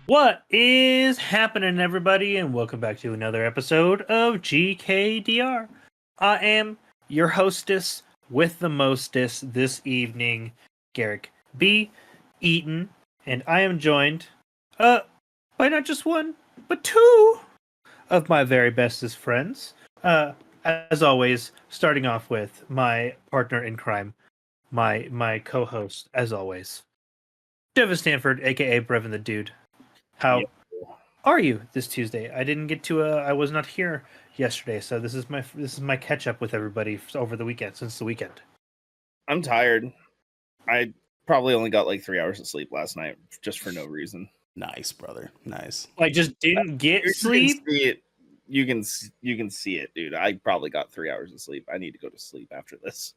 What is happening, everybody, and welcome back to another episode of GKDR. I am your hostess with the mostest this evening, Garrick B. Eaton, and I am joined by not just one, but two of my very bestest friends. As always, starting off with my partner in crime, my co-host, as always, Devin Stanford, aka Brevin the Dude. How are you this Tuesday? I didn't get to. I was not here yesterday, so this is my catch up with everybody over the weekend. Since the weekend, I'm tired. I probably only got like 3 hours of sleep last night, just for no reason. Nice, brother. Nice. I just didn't get sleep. You can see it, dude. I probably got 3 hours of sleep. I need to go to sleep after this.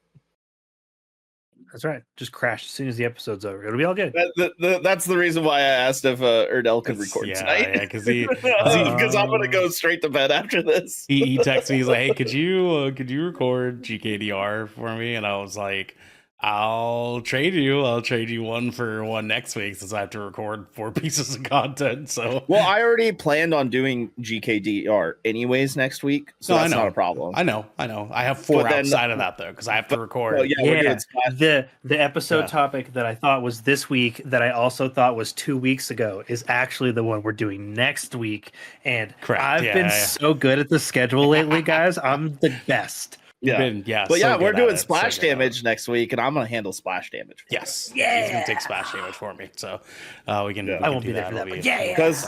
That's right. Just crash as soon as the episode's over. It'll be all good. That's the reason why I asked if Ernell could record tonight. Yeah, because I'm gonna go straight to bed after this. He texted me. He's like, "Hey, could you record GKDR for me?" And I was like, I'll trade you one for one next week since I have to record 4 pieces of content. So well, I already planned on doing GKDR anyways next week, so that's not a problem. I know. I have 4 outside of that though because I have to record. Well, the episode topic that I thought was this week that I also thought was 2 weeks ago is actually the one we're doing next week. And I've been so good at the schedule lately, guys. I'm the best. We're doing splash damage next week, and I'm gonna handle splash damage. He's gonna take splash damage for me, so we can. I won't be there for that, but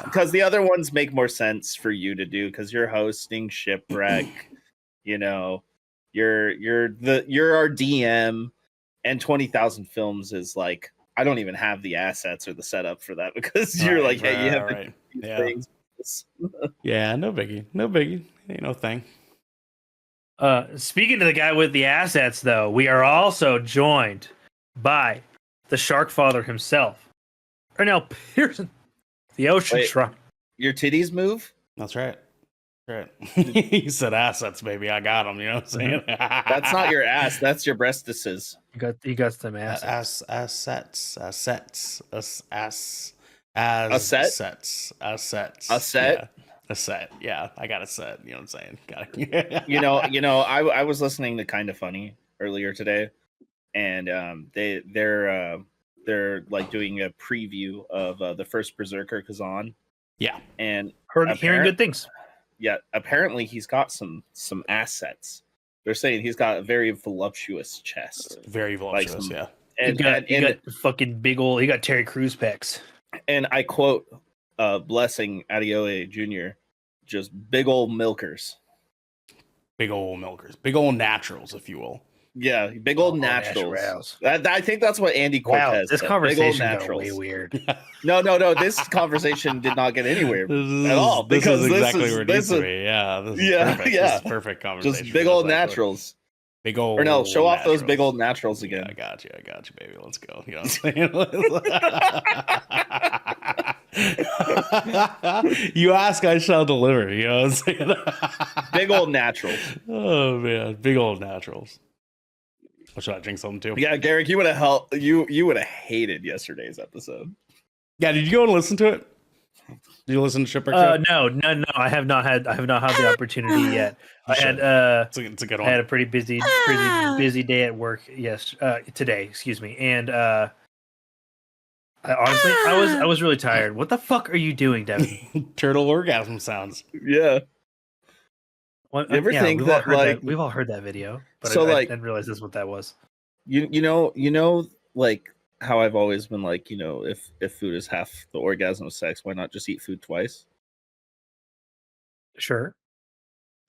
because the other ones make more sense for you to do because you're hosting Shipwreck. You know, you're our DM, and 20,000 Films is like I don't even have the assets or the setup for that because you're like, hey, you have things. Yeah, no biggie, ain't no thing. Speaking to the guy with the assets, though, we are also joined by the Shark Father himself, Ernell Pearson, the Ocean Shrine. Your titties move? That's right. He said assets, baby. I got them. You know what I'm saying? That's not your ass. That's your breastises. You got some assets. Assets. A set? A set, yeah. I got a set. You know what I'm saying? Got it. I was listening to Kind of Funny earlier today, and they're like doing a preview of the first Berserker Kazan. Yeah, and hearing good things. Yeah, apparently he's got some assets. They're saying he's got a very voluptuous chest. Very voluptuous, yeah. And he got fucking big old. He got Terry Crews pecs. And I quote. Blessing Adeoye Jr. just big old milkers, big old naturals, if you will. Yeah, big old naturals. I think that's what Andy Cortez. This conversation got way weird. No. This conversation did not get anywhere at all. This is exactly where it needs to be. Yeah, this is perfect. This is perfect conversation. Just big old naturals. Big old. Ernell, show off those big old naturals again. Yeah, I got you, baby. Let's go. You know what I'm saying? You ask, I shall deliver. You know what I'm saying? Big old naturals. Oh man, big old naturals. What should I drink something to? Yeah, Garrick, you would have helped. You would have hated yesterday's episode. Yeah, did you go and listen to it? Did you listen to Shipwreck? No. I have not had the opportunity yet. I had it's a good one. I had a pretty busy day at work. Yes, today. Excuse me. And I was really tired. What the fuck are you doing, Devin? Turtle orgasm sounds. Yeah. You ever think that we've all heard that video, but so I didn't realize that's what that was. You know, like how I've always been like, if food is half the orgasm of sex, why not just eat food twice? Sure,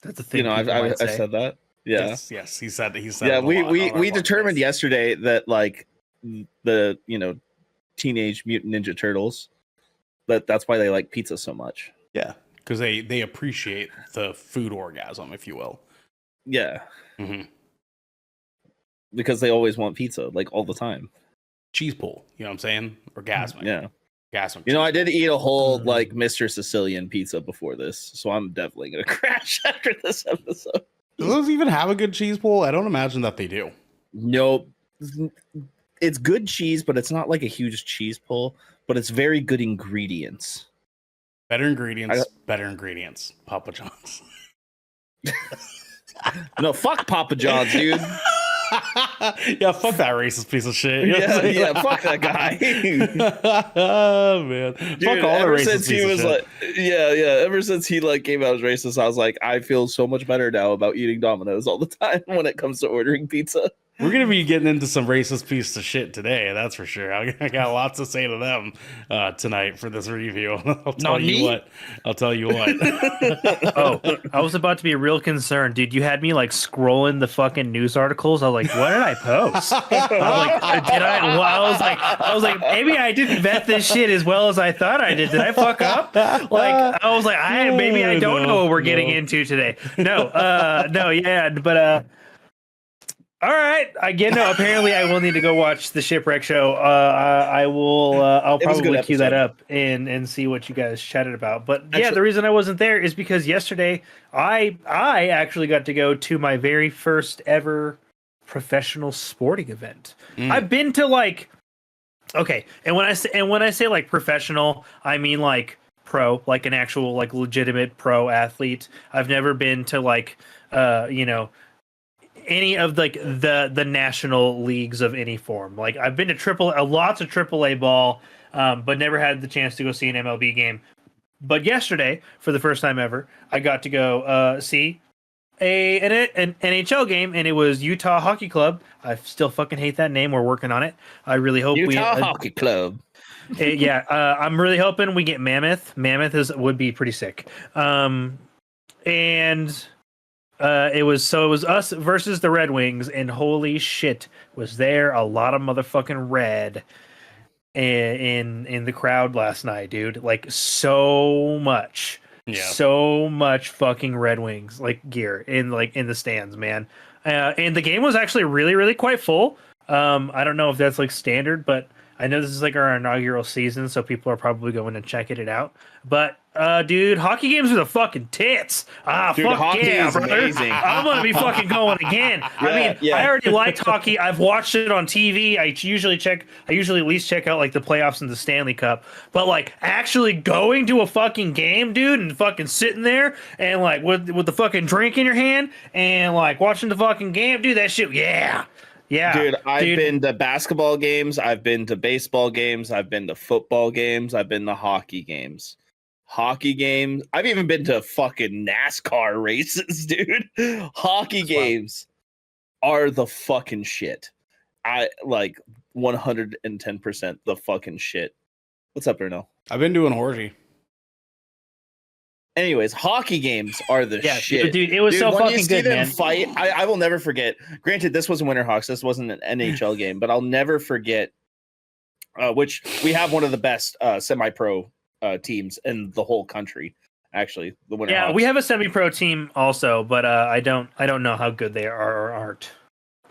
that's a thing. I said that. Yeah. Yes, he said. Yeah, we determined yesterday that like the Teenage Mutant Ninja Turtles, that's why they like pizza so much. Yeah, because they appreciate the food orgasm, if you will. Yeah. Mm-hmm. Because they always want pizza, like all the time. Cheese pull, you know what I'm saying? Orgasmic. Yeah. Orgasmic. I did eat a whole like Mr. Sicilian pizza before this, so I'm definitely gonna crash after this episode. Do those even have a good cheese pull? I don't imagine that they do. Nope. It's good cheese, but it's not like a huge cheese pull, but it's very good ingredients. Better ingredients. Papa John's. No, fuck Papa John's, dude. Yeah, fuck that racist piece of shit. You know what I'm saying? Yeah, fuck that guy. Oh man, Dude, fuck all the ever racist since he pieces was of shit. like, ever since he like came out as racist, I was like, I feel so much better now about eating Domino's all the time when it comes to ordering pizza. We're gonna be getting into some racist piece of shit today, that's for sure. I got lots to say to them tonight for this review. I'll tell you what. Oh, I was about to be real concerned, dude. You had me like scrolling the fucking news articles. I was like, what did I post? I was like, did I? Well, I was like, maybe I didn't vet this shit as well as I thought I did. Did I fuck up? Like, I was like, maybe I don't know what we're getting into today. No, but. All right, apparently I will need to go watch the Shipwreck show. I will. I'll probably queue that up and see what you guys chatted about. But yeah, the reason I wasn't there is because yesterday I actually got to go to my very first ever professional sporting event. I've been to and when I say like professional, I mean like pro, like an actual like legitimate pro athlete. I've never been to like any of like the national leagues of any form. Like I've been to lots of AAA ball, but never had the chance to go see an MLB game. But yesterday, for the first time ever, I got to go see an NHL game, and it was Utah Hockey Club. I still fucking hate that name. We're working on it. I really hope Utah Hockey Club. I'm really hoping we get Mammoth. Mammoth would be pretty sick. It was us versus the Red Wings, and holy shit, was there a lot of motherfucking red in the crowd last night, dude. Like so much fucking Red Wings like gear in the stands, man. And the game was actually really, really quite full. I don't know if that's like standard, but I know this is like our inaugural season, so people are probably going to check it out. But dude, hockey games are the fucking tits. Dude, fuck hockey yeah, is brother. amazing. I'm gonna be fucking going again. I already liked hockey. I've watched it on TV. I usually at least check out like the playoffs and the Stanley Cup. But like actually going to a fucking game, dude, and fucking sitting there and like with the fucking drink in your hand and like watching the fucking game, dude, that shit, yeah. Yeah, dude, I've been to basketball games, I've been to baseball games, I've been to football games, I've been to hockey games. I've even been to fucking NASCAR races, dude. Hockey games are the fucking shit. I like 110% the fucking shit. What's up, Ernell? I've been doing horsey. Anyways, hockey games are the shit. Dude, it was so when fucking you see good, them man. fight, I will never forget. Granted, this wasn't Winterhawks. This wasn't an NHL game, but I'll never forget, which we have one of the best semi-pro teams in the whole country, actually. The Winterhawks. Yeah, we have a semi-pro team also, but I don't know how good they are or aren't.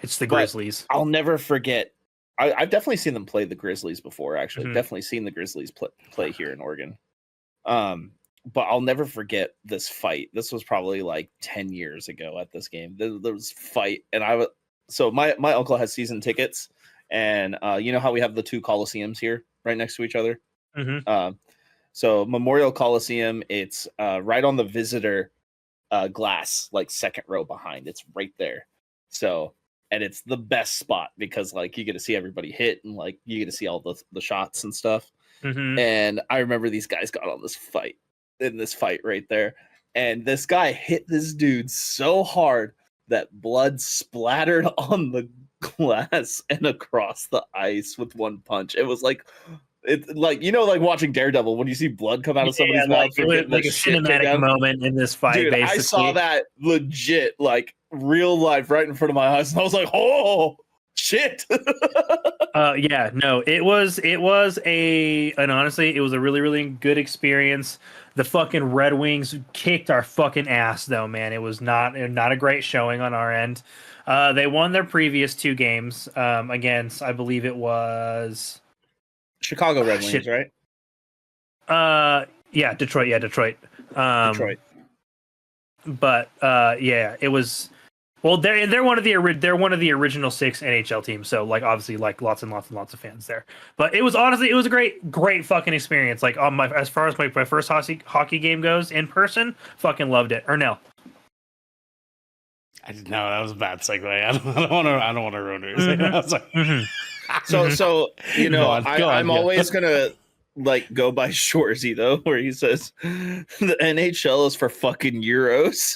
It's the Grizzlies. I'll never forget. I've definitely seen them play the Grizzlies before, actually. Definitely seen the Grizzlies play here in Oregon. But I'll never forget this fight. This was probably like 10 years ago at this game. There was fight, and my uncle has season tickets, and you know how we have the two Coliseums here right next to each other. So Memorial Coliseum, it's right on the visitor glass, like second row behind. It's right there. So, and it's the best spot because like you get to see everybody hit, and like you get to see all the shots and stuff. And I remember these guys got on this fight right there, and this guy hit this dude so hard that blood splattered on the glass and across the ice with one punch. It was like like watching Daredevil when you see blood come out of somebody's mouth. Like a cinematic moment in this fight. Dude, basically, I saw that legit, like real life, right in front of my eyes, and I was like, "Oh shit!" Yeah, no, it was and honestly, it was a really, really good experience. The fucking Red Wings kicked our fucking ass, though, man. It was not a great showing on our end. They won their previous two games against, I believe it was Chicago Red Wings, right? Yeah, Detroit. Detroit. But yeah, it was Well, they're one of the original 6 NHL teams, so like obviously like lots and lots of fans there. But it was a great fucking experience. Like as far as my first hockey game goes in person, fucking loved it. Ernell. I didn't know that was a bad segue. I don't want to ruin it. I was like, So you know, I'm yeah. always gonna like go by Shorzy though, where he says the NHL is for fucking Euros.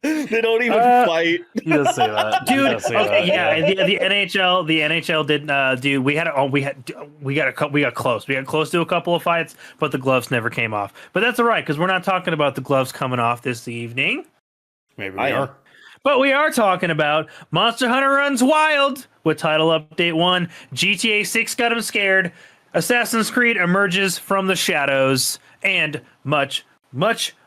They don't even fight. He does say that, dude. Okay, The NHL did, dude. We got close. We got close to a couple of fights, but the gloves never came off. But that's all right because we're not talking about the gloves coming off this evening. Maybe we are. But we are talking about Monster Hunter Runs Wild with title update 1. GTA 6 got him scared. Assassin's Creed emerges from the shadows, and much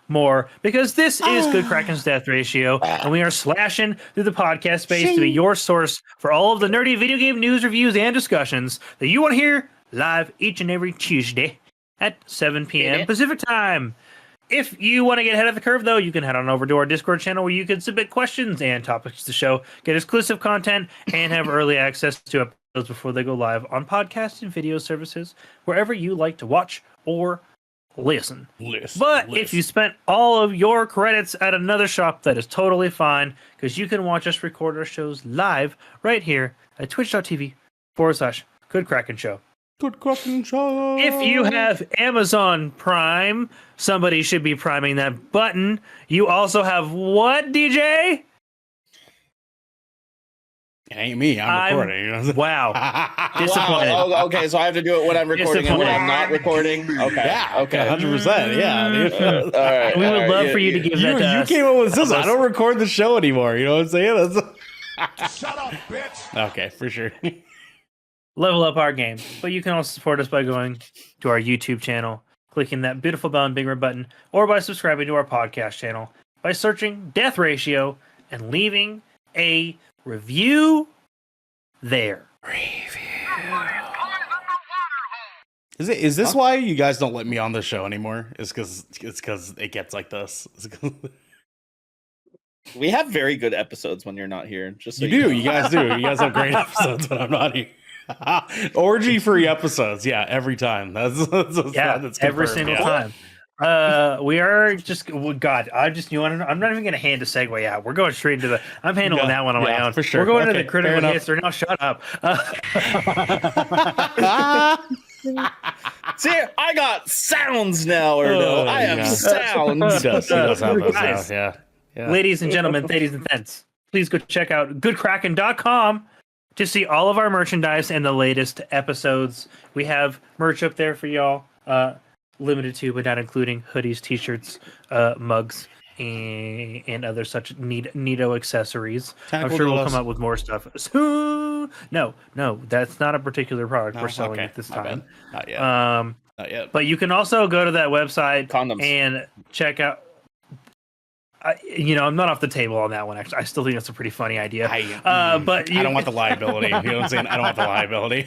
more, because this is Good Kraken's Death Ratio, and we are slashing through the podcast space to be your source for all of the nerdy video game news, reviews, and discussions that you want to hear live each and every Tuesday at 7 p.m. Pacific time. If you want to get ahead of the curve, though, you can head on over to our Discord channel where you can submit questions and topics to the show, get exclusive content, and have early access to episodes before they go live on podcast and video services, wherever you like to watch or listen. If you spent all of your credits at another shop, that is totally fine, because you can watch us record our shows live right here at twitch.tv/Good Kraken Show. Good Kraken Show. If you have Amazon Prime, somebody should be priming that button. You also have what, DJ? It ain't me. I'm recording. Wow. Disappointed. Wow. Oh, okay, so I have to do it when I'm recording and when I'm not recording? Okay. Yeah, Okay. 100%. Yeah. Dude. All right. We would love for you to give that to You us. came up with this. I don't record the show anymore. You know what I'm saying? Shut up, bitch. Okay, for sure. Level up our game. But you can also support us by going to our YouTube channel, clicking that beautiful bell and big red button, or by subscribing to our podcast channel by searching Death Ratio and leaving a review there. Is this why you guys don't let me on the show anymore? It's because it gets like this. We have very good episodes when you're not here. Just so You do. know. You guys do. You guys have great episodes when I'm not here. Orgy-free episodes. Yeah, every time. That's every single time. We are just God. I'm not even gonna hand a segue out. We're going straight into the. I'm handling that one on my own for sure. We're going to Okay, the critical fair hits. Or now, shut up. See, I got sounds now, or no? I have sounds. He does have those Guys, now. Yeah. Ladies and gentlemen, ladies and gents, please go check out goodkraken.com to see all of our merchandise and the latest episodes. We have merch up there for y'all, limited to but not including hoodies, t-shirts, mugs, and other such neato accessories. I'm sure we'll come up with more stuff soon. No, that's not a particular product we're selling at this time. Not yet. Not yet. But you can also go to that website Condoms. and check out. I'm not off the table on that one. Actually, I still think that's a pretty funny idea. But I don't want the liability. You know what I'm saying? I don't want the liability.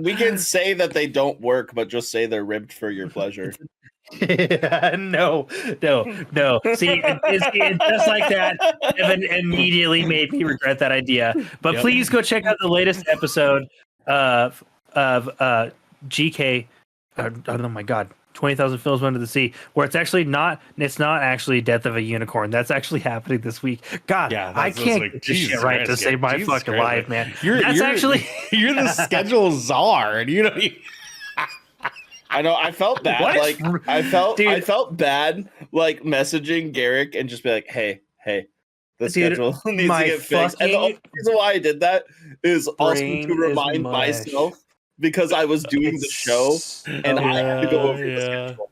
we can say that they don't work, but just say they're ribbed for your pleasure. No. See, it's just like that. Evan immediately made me regret that idea. But please go check out the latest episode of GK. Oh my God. 20,000 Films Under the Sea, where it's not actually Death of a Unicorn. That's actually happening this week. God, I can't get this shit right to save my fucking life, man. You're the schedule czar, and I know. I felt bad. What? Like I felt bad, like messaging Garrick and just be like, "Hey, the schedule needs to get fixed." And the only reason why I did that is also to remind myself. Because I was doing the show and I had to go over the schedule.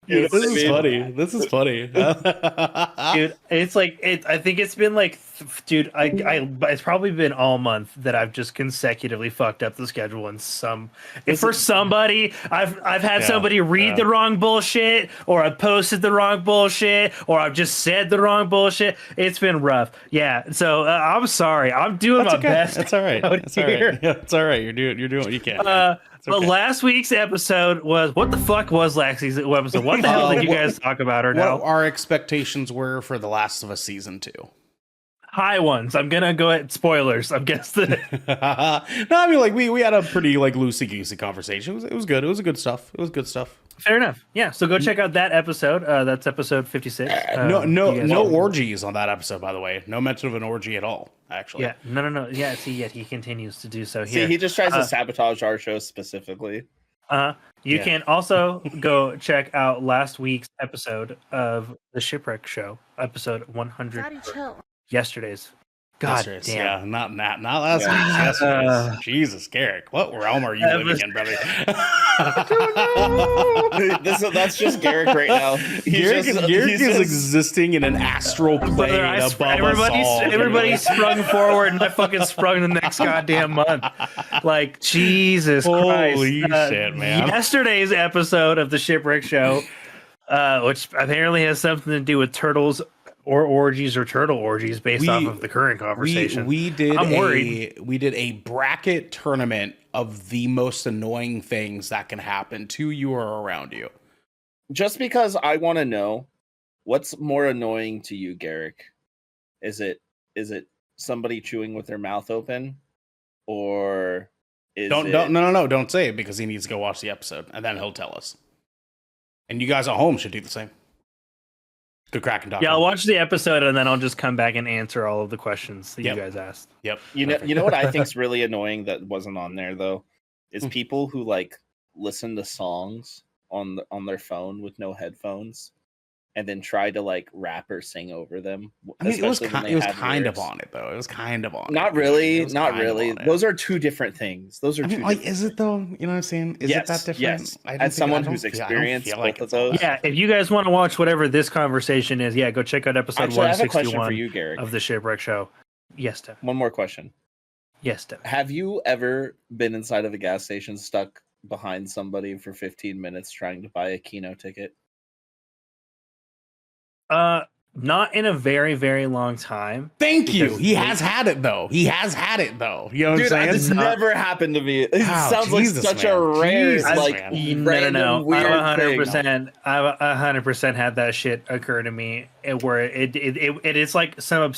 This is funny. This is funny, dude. It's like I think it's been like, dude. It's probably been all month that I've just consecutively fucked up the schedule in some. If for somebody, I've had somebody read the wrong bullshit, or I posted the wrong bullshit, or I've just said the wrong bullshit. It's been rough. Yeah. So I'm sorry. I'm doing my best. It's all right. It's all right. Yeah, it's all right. You're doing what you can. But last week's episode was what the fuck was last week's episode? What the hell did you guys talk about? Or what our expectations were for The Last of Us season 2? High ones. I'm gonna go at spoilers. I'm guessing. No, I mean, like we had a pretty like loosey goosey conversation. It was good. It was good stuff. It was good stuff. Fair enough. Yeah. So go check out that episode. That's episode 56. No orgies on that episode, by the way. No mention of an orgy at all. Actually. Yeah. No. Yeah. See, yet he continues to do so here. See, he just tries to sabotage our show specifically. You can also go check out last week's episode of the Shipwreck Show, episode 100. Daddy, chill. Yesterday's. God damn. Yeah, not last week's. Yesterday's. Jesus, Garrick. What realm are you living in, brother? That's just Garrick right now. Garrick is existing in an astral plane above us all. Everybody sprung forward, and I fucking sprung the next goddamn month. Like, Jesus Christ. Holy shit, man. Yesterday's episode of the Shipwreck Show, which apparently has something to do with turtles or orgies or turtle orgies based off of the current conversation. We did a bracket tournament of the most annoying things that can happen to you or around you. Just because I want to know what's more annoying to you, Garrick. Is it somebody chewing with their mouth open, or don't say it, because he needs to go watch the episode and then he'll tell us. And you guys at home should do the same. The Kraken document. Yeah, I'll watch the episode and then I'll just come back and answer all of the questions that you guys asked. Yep. You know what I think's really annoying that wasn't on there though, is people who like listen to songs on their phone with no headphones, and then try to like rap or sing over them. I mean, it was kind of on it though. It was kind of on. Not really. Those are two different things. Those are two. Like, is it though? You know what I'm saying? Is it that different? Yes. As someone who's experienced both of those. Yeah. If you guys want to watch whatever this conversation is, go check out episode 161 I have a question for you, Garrick, of the Shipwreck Show. Yes, Tim. One more question. Yes, Tim. Have you ever been inside of a gas station stuck behind somebody for 15 minutes trying to buy a Kino ticket? Not in a very, very long time. Thank you. He has had it though. You know what I'm saying? It's never happened to me. It sounds like such a rare, no. I've 100% had that shit occur to me, where it is like it's like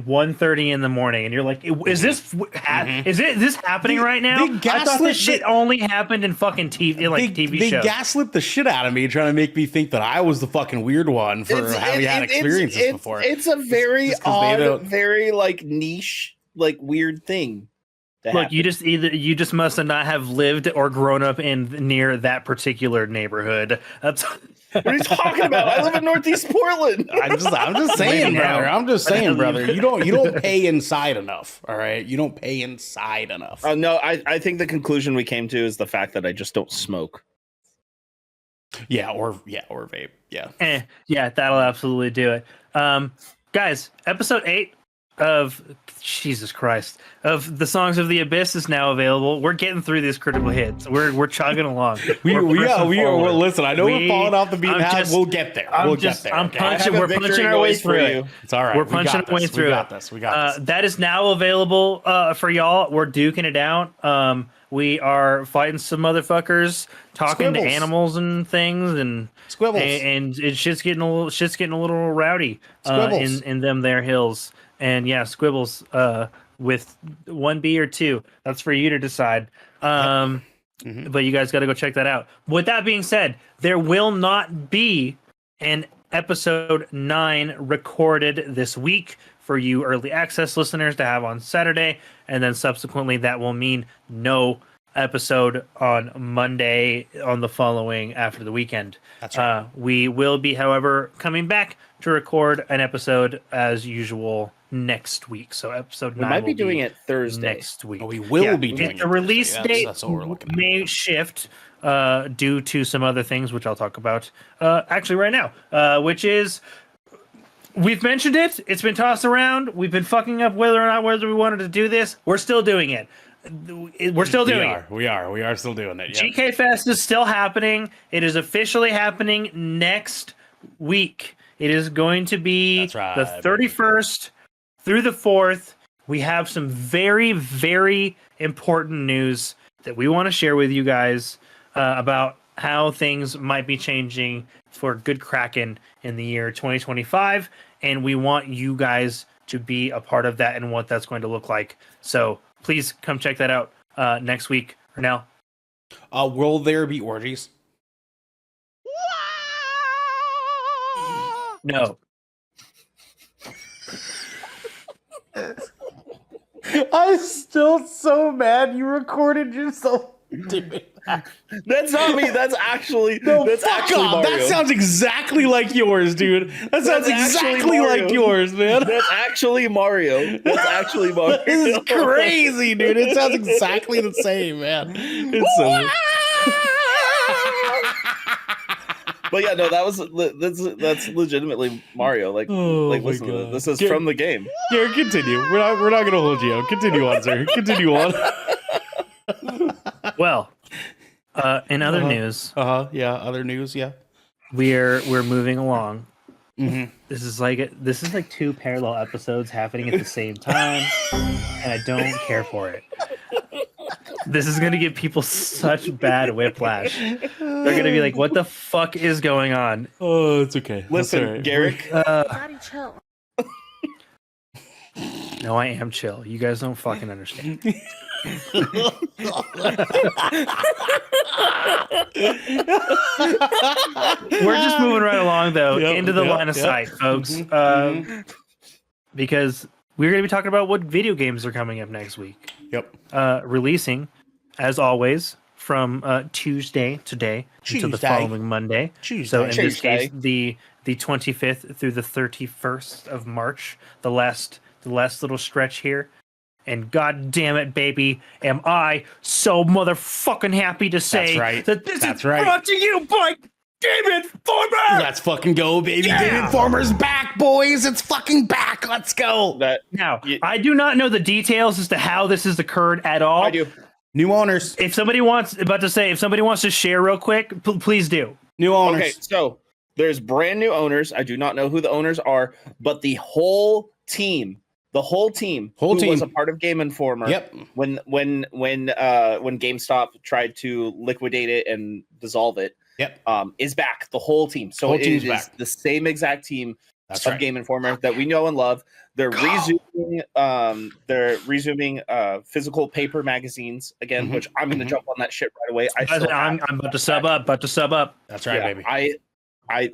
1:30 in the morning, and you're like, is this this happening right now? I thought this shit only happened in fucking TV, TV shows. They gaslit the shit out of me, trying to make me think that I was the fucking weird one for having had experiences before. It's a very odd, very like niche, like weird thing. Look, you just must not have lived or grown up near that particular neighborhood. That's what are you talking about? I live in Northeast Portland. I'm just saying, brother. I'm just saying, brother. You don't pay inside enough. All right, you don't pay inside enough. No, I think the conclusion we came to is the fact that I just don't smoke. Or vape. Yeah, that'll absolutely do it. Guys, episode 8 of Jesus Christ of the Songs of the Abyss is now available. We're getting through these critical hits. We're chugging along. we are. Listen, I know we're falling off the beaten path. We'll get there. We're punching our way through it. It's all right. We're punching our way through it. We got this. That is now available for y'all. We're duking it out. We are fighting some motherfuckers, talking to animals and things, and squibbles, and shit's getting a little rowdy in them there hills. And yeah, squibbles with 1B or 2. That's for you to decide. But you guys got to go check that out. With that being said, there will not be an episode 9 recorded this week for you early access listeners to have on Saturday, and then subsequently that will mean no episode on Monday on the following after the weekend. That's right. We will be, however, coming back to record an episode as usual next week. So episode 9 might be doing it Thursday next week. We will be doing it. The release date that's what we're looking at. May shift due to some other things, which I'll talk about actually right now, which is we've mentioned it. It's been tossed around. We've been fucking up whether we wanted to do this. We're still doing it. We're still doing it. We are still doing it. Yep. GK Fest is still happening. It is officially happening next week. It is going to be the 31st through the 4th. We have some very, very important news that we want to share with you guys about how things might be changing for good Kraken in the year 2025. And we want you guys to be a part of that and what that's going to look like. So please come check that out next week. Ernell? Will there be orgies? No. I'm still so mad you recorded yourself doing that. That's not me. That's actually that's Fuck actually off. Mario. That sounds exactly like yours, dude. That sounds actually exactly Mario. like yours, man. That's actually Mario. That's actually Mario. This is crazy, dude. It sounds exactly the same, man. It's so. But yeah, no, that's legitimately Mario. Like, Oh my listen, God. this is from the game. Garrett, continue. We're not gonna hold you out. Continue on, sir. Continue on. Well, in other news, Yeah. Other news. Yeah. we're moving along. Mm-hmm. This is like two parallel episodes happening at the same time, and I don't care for it. This is going to give people such bad whiplash. They're going to be like, what the fuck is going on? Oh, it's okay. Listen, That's all right. Garrick. Daddy, chill. No, I am chill. You guys don't fucking understand. We're just moving right along, though, into the line of sight, folks. Because we're going to be talking about what video games are coming up next week. Yep. Releasing, as always, from Tuesday today until the following Monday. So in this case, the 25th through the 31st of March, the last little stretch here. And god damn it, baby, am I so motherfucking happy to say that this is brought to you by Game Informer! Let's fucking go, baby. Yeah. Game Informer's back, boys. It's fucking back. Let's go. I do not know the details as to how this has occurred at all. I do. New owners. If somebody wants to share real quick, please do. New owners. Okay, so there's brand new owners. I do not know who the owners are, but the whole team was a part of Game Informer. Yep. When GameStop tried to liquidate it and dissolve it. Yep. Is back. The whole team. So it is back. The same exact team of Game Informer that we know and love. They're resuming physical paper magazines again, which I'm going to jump on that shit right away. I'm about to sub up. That's right, baby.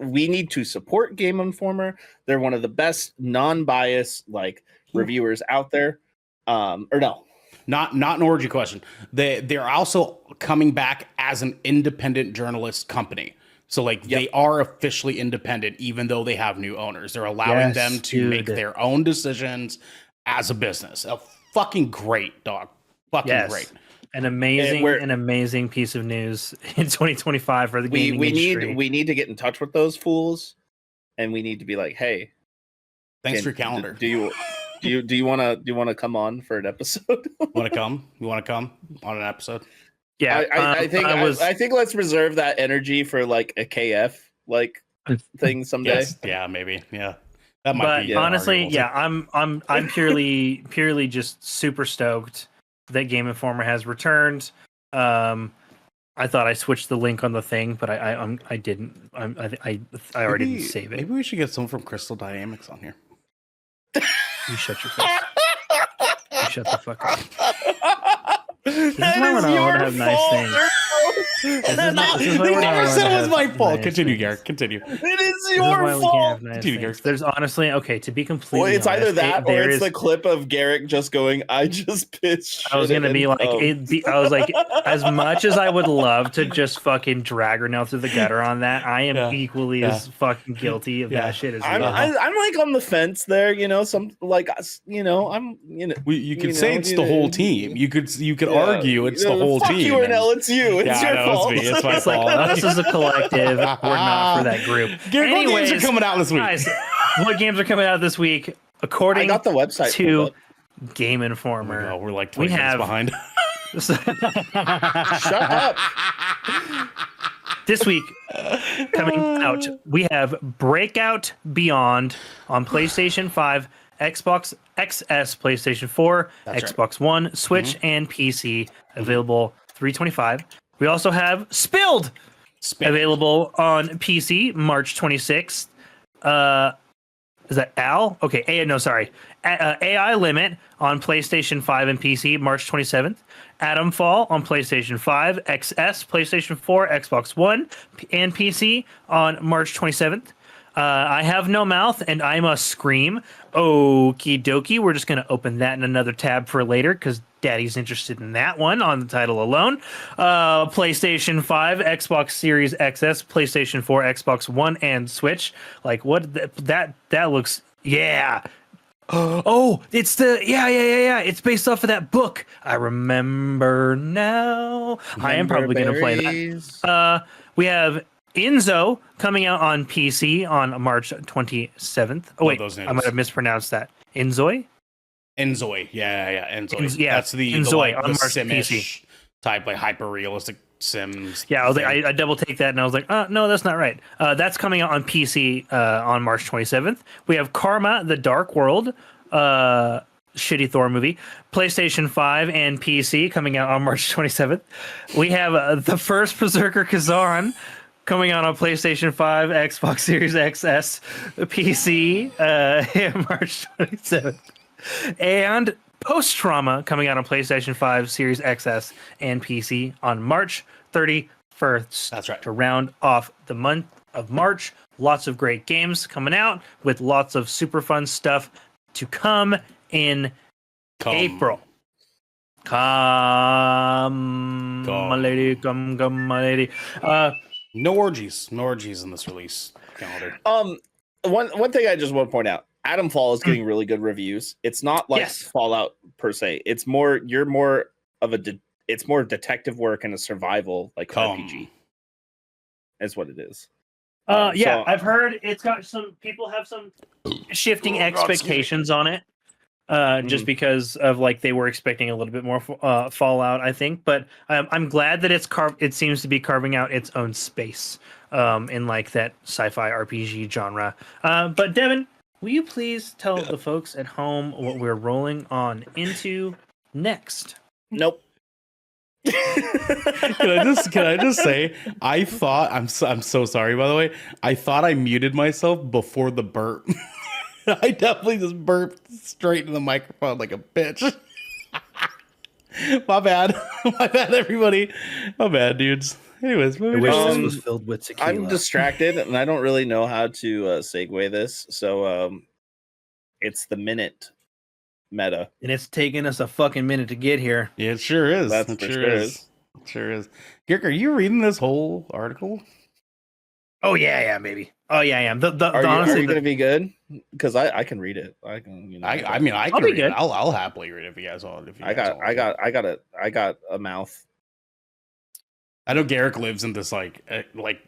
We need to support Game Informer. They're one of the best non-biased reviewers out there. Or no. Not an orgy question. They're also coming back as an independent journalist company. So they are officially independent, even though they have new owners. They're allowing them to make their own decisions as a business. Fucking great, dog. Fucking great. An amazing piece of news in 2025 for the gaming industry. We need to get in touch with those fools, and we need to be like, hey, thanks for your calendar. Do you want to come on for an episode? Want to come? You want to come on an episode? Yeah, I think let's reserve that energy for a KF thing someday. Yes. Yeah, maybe. Yeah, that might be. Honestly, I'm purely just super stoked that Game Informer has returned. I thought I switched the link on the thing, but I didn't. I already didn't save it. Maybe we should get someone from Crystal Dynamics on here. You shut your face. You shut the fuck up. This is why we're not allowed to have nice things. They never said it was my fault. Continue, Garrett. Continue. It is your fault. There's honestly, to be completely well, it's honest, either that or it's the clip of Garrick just going, I just pissed. I was going to be like, I was like, as much as I would love to just fucking drag her now through the gutter on that, I am equally as fucking guilty of that shit as I'm like on the fence there, you can say it's the whole team. You could argue it's the whole team. Fuck you, Ernell, it's you. It's your fault. It's my fault. Us as a collective, we're not for that group. What games are coming out this week? Guys, what games are coming out this week? According I got the website to Game Informer. Oh, we're like 20 minutes behind. Shut up. This week, coming out, we have Breakout Beyond on PlayStation 5, Xbox XS, PlayStation 4, Xbox One, Switch, and PC. Available 3/25. We also have Spilled, available on PC March 26th. Is that Al? Okay, no, sorry. AI Limit on PlayStation 5 and PC March 27th. Atomfall on PlayStation 5, XS, PlayStation 4, Xbox One, and PC on March 27th. I Have No Mouth and I Must Scream. Okie dokie. We're just going to open that in another tab for later because Daddy's interested in that one on the title alone. PlayStation 5, Xbox Series XS, PlayStation 4, Xbox One, and Switch. Like, what? That looks... Yeah. Oh, it's yeah. It's based off of that book. I remember now. I am probably going to play that. We have Enzo coming out on PC on March 27th. Oh, wait, I might have mispronounced that. Enzoy? Enzoy. Yeah. Enzoy. Yeah, That's the Enzoy the on March Sim-ish PC. type, like hyper realistic Sims. Yeah, thing. I double take that and I was like, no, that's not right. That's coming out on PC on March 27th. We have Karma, The Dark World, shitty Thor movie, PlayStation 5 and PC coming out on March 27th. We have The First Berserker Kazaran coming out on PlayStation 5, Xbox Series XS, PC, March 27th. And Post Trauma coming out on PlayStation 5, Series XS, and PC on March 31st. That's right. To round off the month of March. Lots of great games coming out with lots of super fun stuff to come in April. Come, my lady, come, my lady. No orgies in this release calendar. One thing I just want to point out: Atomfall is getting really good reviews. It's not like Fallout per se. It's more it's more detective work and a survival like RPG. Is what it is. So, I've heard it's got some people have some shifting expectations on it. Just because of like they were expecting a little bit more Fallout, I think, but I'm glad that it seems to be carving out its own space in like that sci-fi RPG genre. But Devin, will you please tell the folks at home what we're rolling on into next? Nope. Can I just say I thought I'm so sorry, by the way. I thought I muted myself before the burp. I definitely just burped straight into the microphone like a bitch. My bad. My bad, everybody. My bad, dudes. Anyways, I wish this was filled with tequila. I'm distracted and I don't really know how to segue this. So it's the minute meta. And it's taken us a fucking minute to get here. Yeah, it sure is. That's it for sure sure is. It sure is. Girk, are you reading this whole article? Oh yeah, maybe. Oh yeah, I am. Are you going to be good? Because I can read it. I can. You know, I can read good. it. I'll happily read it if you guys want. I got a mouth. I know Garrick lives in this like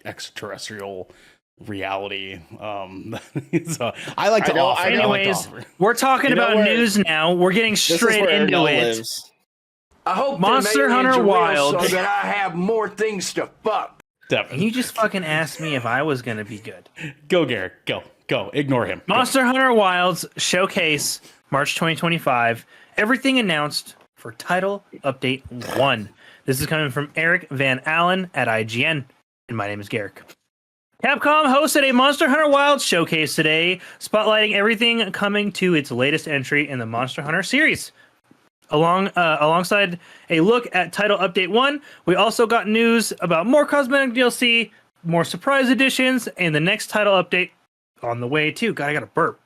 extraterrestrial reality. So I like to offer. Anyways, we're talking about news now. We're getting straight into it. Lives. I hope Monster Hunter Wild, so that I have more things to fuck. And you just fucking asked me if I was gonna be good. Go, Garrick. Go. Ignore him. Monster Hunter Wilds Showcase, March 2025. Everything announced for Title Update 1. This is coming from Eric Van Allen at IGN, and my name is Garrick. Capcom hosted a Monster Hunter Wilds Showcase today, spotlighting everything coming to its latest entry in the Monster Hunter series. Alongside a look at Title Update 1, we also got news about more cosmetic DLC, more surprise editions, and the next title update on the way too. God, I got to burp.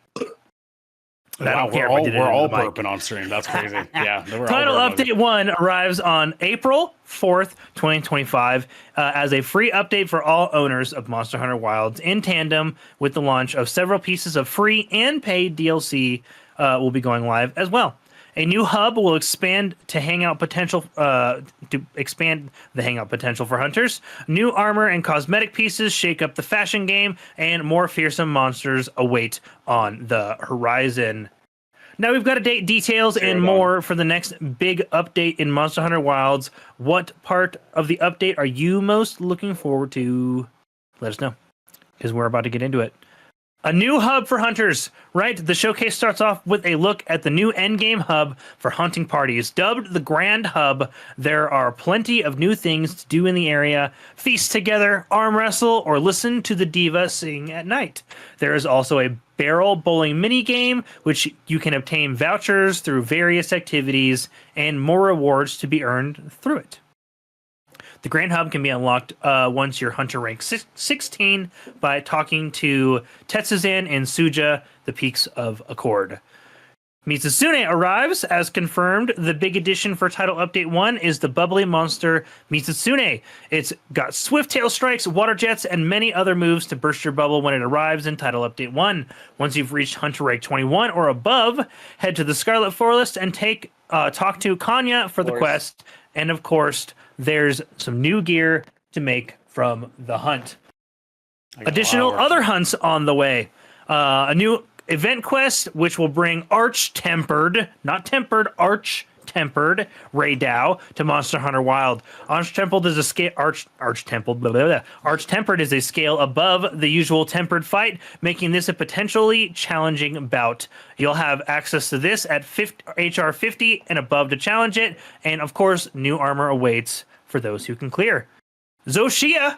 Wow, we're all burping on stream. That's crazy. Yeah. Title Update 1 arrives on April 4th, 2025, as a free update for all owners of Monster Hunter Wilds in tandem with the launch of several pieces of free and paid DLC will be going live as well. A new hub will expand the hangout potential for hunters. New armor and cosmetic pieces shake up the fashion game, and more fearsome monsters await on the horizon. Now we've got a date, details, and more for the next big update in Monster Hunter Wilds. What part of the update are you most looking forward to? Let us know, because we're about to get into it. A new hub for hunters, right? The showcase starts off with a look at the new Endgame hub for hunting parties. Dubbed the Grand Hub, there are plenty of new things to do in the area. Feast together, arm wrestle, or listen to the diva sing at night. There is also a barrel bowling mini game, which you can obtain vouchers through various activities and more rewards to be earned through it. The Grand Hub can be unlocked once you're Hunter rank 16 by talking to Tetsuzan and Suja, the Peaks of Accord. Mitsusune arrives, as confirmed. The big addition for Title Update 1 is the bubbly monster Mitsusune. It's got swift tail strikes, water jets, and many other moves to burst your bubble when it arrives in Title Update 1. Once you've reached Hunter rank 21 or above, head to the Scarlet Forest and talk to Kanya for the quest. And of course, there's some new gear to make from the hunt. Additional other hunts on the way. A new event quest, which will bring Arch-Tempered, not tempered, Arch-Tempered Raydao to Monster Hunter Wild. Arch-Tempered is a scale. Arch-Tempered is a scale above the usual tempered fight, making this a potentially challenging bout. You'll have access to this at HR 50 and above to challenge it, and of course, new armor awaits for those who can clear. Zoshia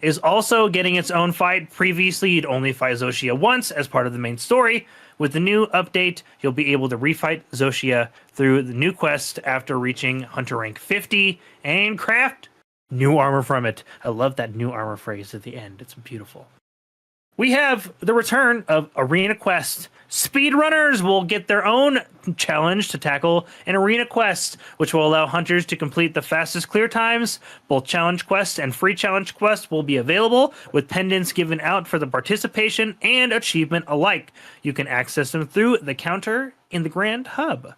is also getting its own fight. Previously, you'd only fight Zoshia once as part of the main story. With the new update, you'll be able to refight Zoshia through the new quest after reaching Hunter rank 50 and craft new armor from it. I love that new armor phrase at the end. It's beautiful. We have the return of Arena Quest. Speedrunners will get their own challenge to tackle an Arena Quest, which will allow hunters to complete the fastest clear times. Both challenge quests and free challenge quests will be available, with pendants given out for the participation and achievement alike. You can access them through the counter in the Grand Hub.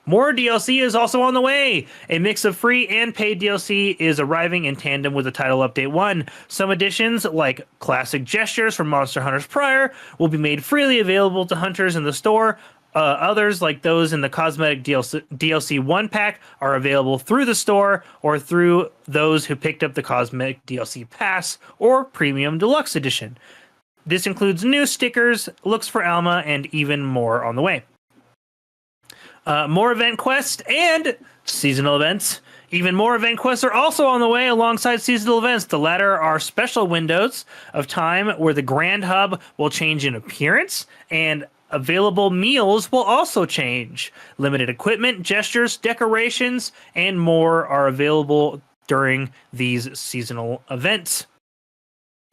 More DLC is also on the way. A mix of free and paid DLC is arriving in tandem with the Title Update 1. Some additions, like classic gestures from Monster Hunters prior, will be made freely available to hunters in the store. Others, like those in the cosmetic DLC 1 pack, are available through the store or through those who picked up the cosmetic DLC pass or premium deluxe edition. This includes new stickers, looks for Alma, and even more on the way. More event quests and seasonal events. Even more event quests are also on the way alongside seasonal events. The latter are special windows of time where the Grand Hub will change in appearance, and available meals will also change. Limited equipment, gestures, decorations, and more are available during these seasonal events.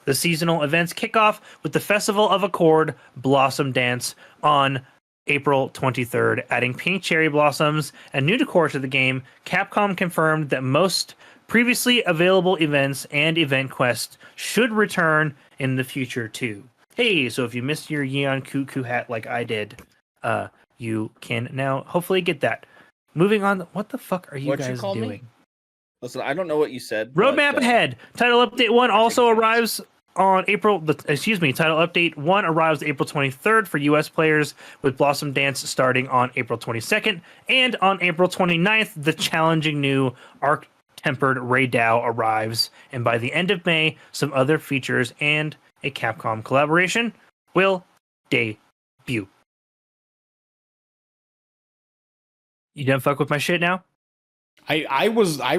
The seasonal events kick off with the Festival of Accord Blossom Dance on April 23rd, adding pink cherry blossoms and new decor to the game. Capcom confirmed that most previously available events and event quests should return in the future too. Hey, so if you missed your Yeon Cuckoo hat like I did, you can now hopefully get that. Moving on, what the fuck are you guys doing? Me? Listen, I don't know what you said. Roadmap ahead. Title Update 1 also arrives on Title Update 1 arrives April 23rd for US players, with Blossom Dance starting on April 22nd. And on April 29th, the challenging new Arc-Tempered Raydao arrives. And by the end of May, some other features and a Capcom collaboration will debut. You done fuck with my shit now? I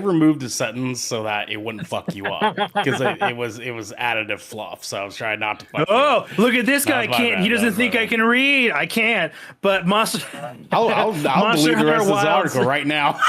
removed the sentence so that it wouldn't fuck you up, because it was additive fluff. So I was trying not to fuck you up. Look at this guy! He doesn't think I can read. I can't. But Monster. I'll Monster delete the rest Hunter of this article right now.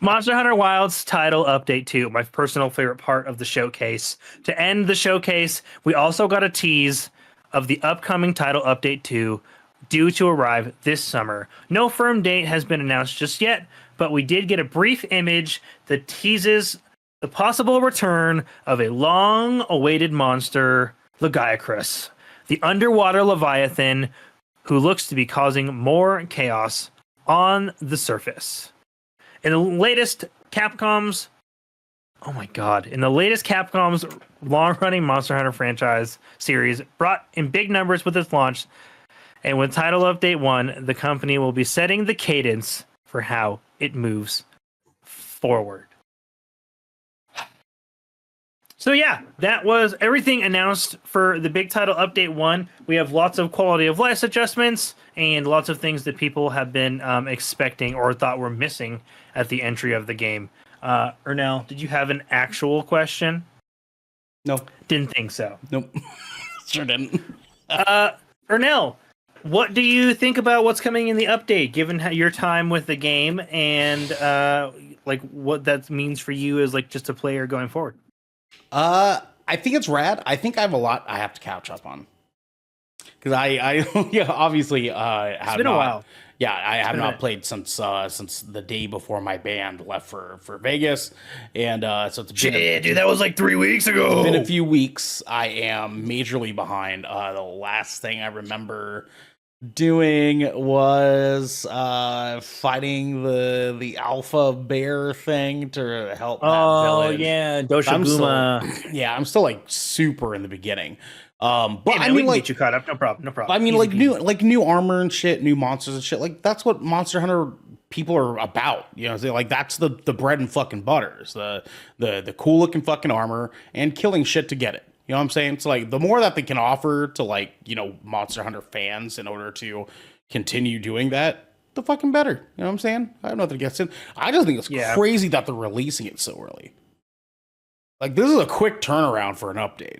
Monster Hunter Wild's Title Update 2, my personal favorite part of the showcase. To end the showcase, we also got a tease of the upcoming Title Update 2. Due to arrive this summer. No firm date has been announced just yet, but we did get a brief image that teases the possible return of a long-awaited monster, Lagiacrus, the underwater leviathan who looks to be causing more chaos on the surface. In the latest Capcom's long-running Monster Hunter franchise series brought in big numbers with its launch. And with Title Update 1, the company will be setting the cadence for how it moves forward. So yeah, that was everything announced for the big title update 1. We have lots of quality of life adjustments and lots of things that people have been expecting or thought were missing at the entry of the game. Ernell, did you have an actual question? No. Didn't think so. Nope. Sure didn't. Ernell, what do you think about what's coming in the update, given your time with the game and like what that means for you as like just a player going forward? I think it's rad. I think I have a lot I have to catch up on. Because I yeah, obviously It's been a while. Yeah, I have not played since the day before my band left for Vegas, and so it's been dude, that was like 3 weeks ago. It's been a few weeks. I am majorly behind. The last thing I remember doing was fighting the alpha bear thing to help that village. Oh yeah, Doshaguma. I'm still like super in the beginning. But Hey, man, I we mean, can like, get you caught up. No problem. I mean, Easy like peasy. new armor and shit, new monsters and shit. Like that's what Monster Hunter people are about. You know, like that's the bread and fucking butters. The cool looking fucking armor and killing shit to get it. You know what I'm saying? It's like the more that they can offer to like, you know, Monster Hunter fans in order to continue doing that, the fucking better. You know what I'm saying? I have nothing against it. I just think it's crazy that they're releasing it so early. Like this is a quick turnaround for an update.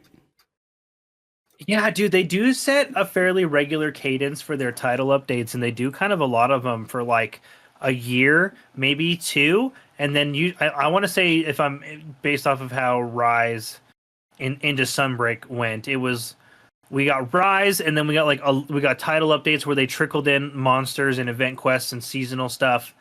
Yeah, dude, they do set a fairly regular cadence for their title updates, and they do kind of a lot of them for like a year, maybe 2, and then I want to say, if I'm based off of how Rise into Sunbreak went, we got Rise, and then we got title updates where they trickled in monsters and event quests and seasonal stuff.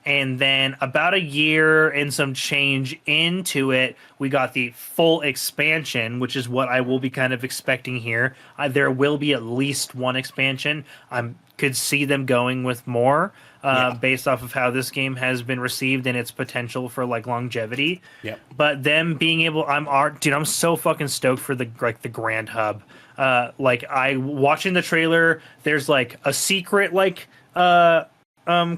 And then about a year and some change into it, we got the full expansion, which is what I will be kind of expecting here. There will be at least one expansion. I could see them going with more based off of how this game has been received and its potential for like longevity. Yeah. But them being able, I'm so fucking stoked for the Grand Hub. Watching the trailer, there's like a secret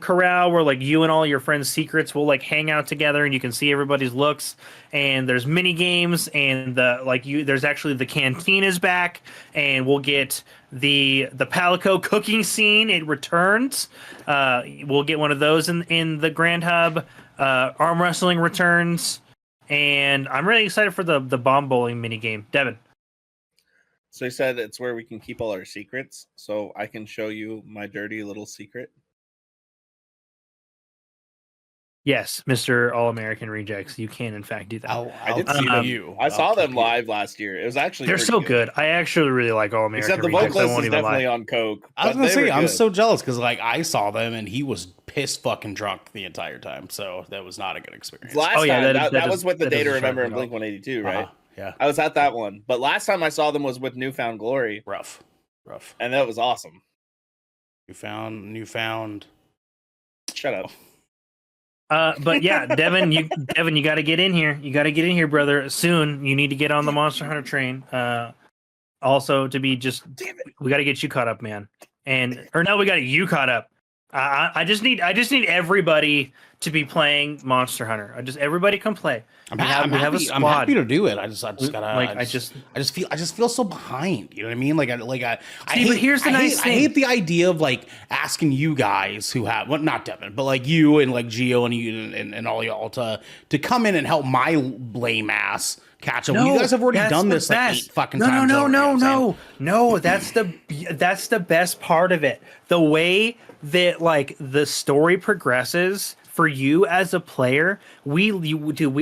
corral where like you and all your friends' secrets will like hang out together and you can see everybody's looks, and there's mini games, and there's actually the canteen is back, and we'll get the Palico cooking scene. It returns. We'll get one of those in the Grand Hub. Arm wrestling returns, and I'm really excited for the bomb bowling mini game. Devin. So he said it's where we can keep all our secrets, so I can show you my dirty little secret. Yes, Mr. All-American Rejects, you can in fact do that. I did see them. I saw them live last year. It was actually they're so good. I actually really like All-American Except the Rejects. vocalist is definitely on coke. I was gonna say I'm so jealous because like I saw them and he was pissed fucking drunk the entire time, so that was not a good experience. Last time that was with the Day to Remember in Blink 182, right? Yeah, I was at that one, but last time I saw them was with Newfound Glory. Rough, and that was awesome. Newfound. Shut up. But yeah, Devin, you got to get in here. You got to get in here, brother. Soon, you need to get on the Monster Hunter train. Also, to be we got to get you caught up, man. We got you caught up. I just need everybody to be playing Monster Hunter. Everybody come play. I'm happy to do it. I just gotta. Like, I just feel so behind. You know what I mean? But here's the nice thing. I hate the idea of like asking you guys who have not Devin, but like you and like Gio and you and all y'all to come in and help my lame ass catch up. You guys have already done this like 8 fucking times. No. That's the best part of it. The way that like the story progresses for you as a player, we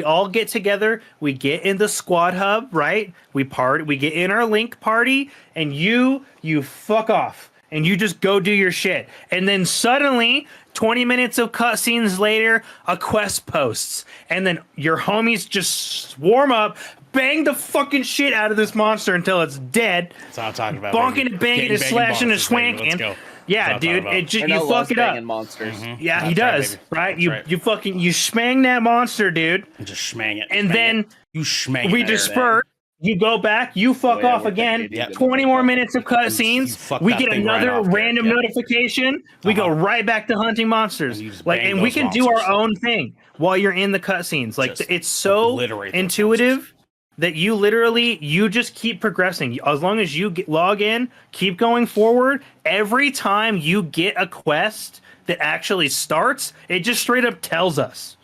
all get together, we get in the squad hub, right? We get in our link party, and you fuck off and you just go do your shit. And then suddenly 20 minutes of cutscenes later, a quest posts, and then your homies just swarm up, bang the fucking shit out of this monster until it's dead. That's what I'm talking about. Bonking and banging and slashing and swanking. Yeah, dude, you fuck it up. Monsters. Mm-hmm. Yeah, he does. Right? You schmang that monster, dude. Just schmang it. And then you schmang. We disperse. You go back. You fuck off again. 20 more minutes of cutscenes. We get another random notification. We go right back to hunting monsters. And we can do our own thing while you're in the cutscenes. Like it's so intuitive. that you just keep progressing. As long as you log in, keep going forward. Every time you get a quest that actually starts, it just straight up tells us.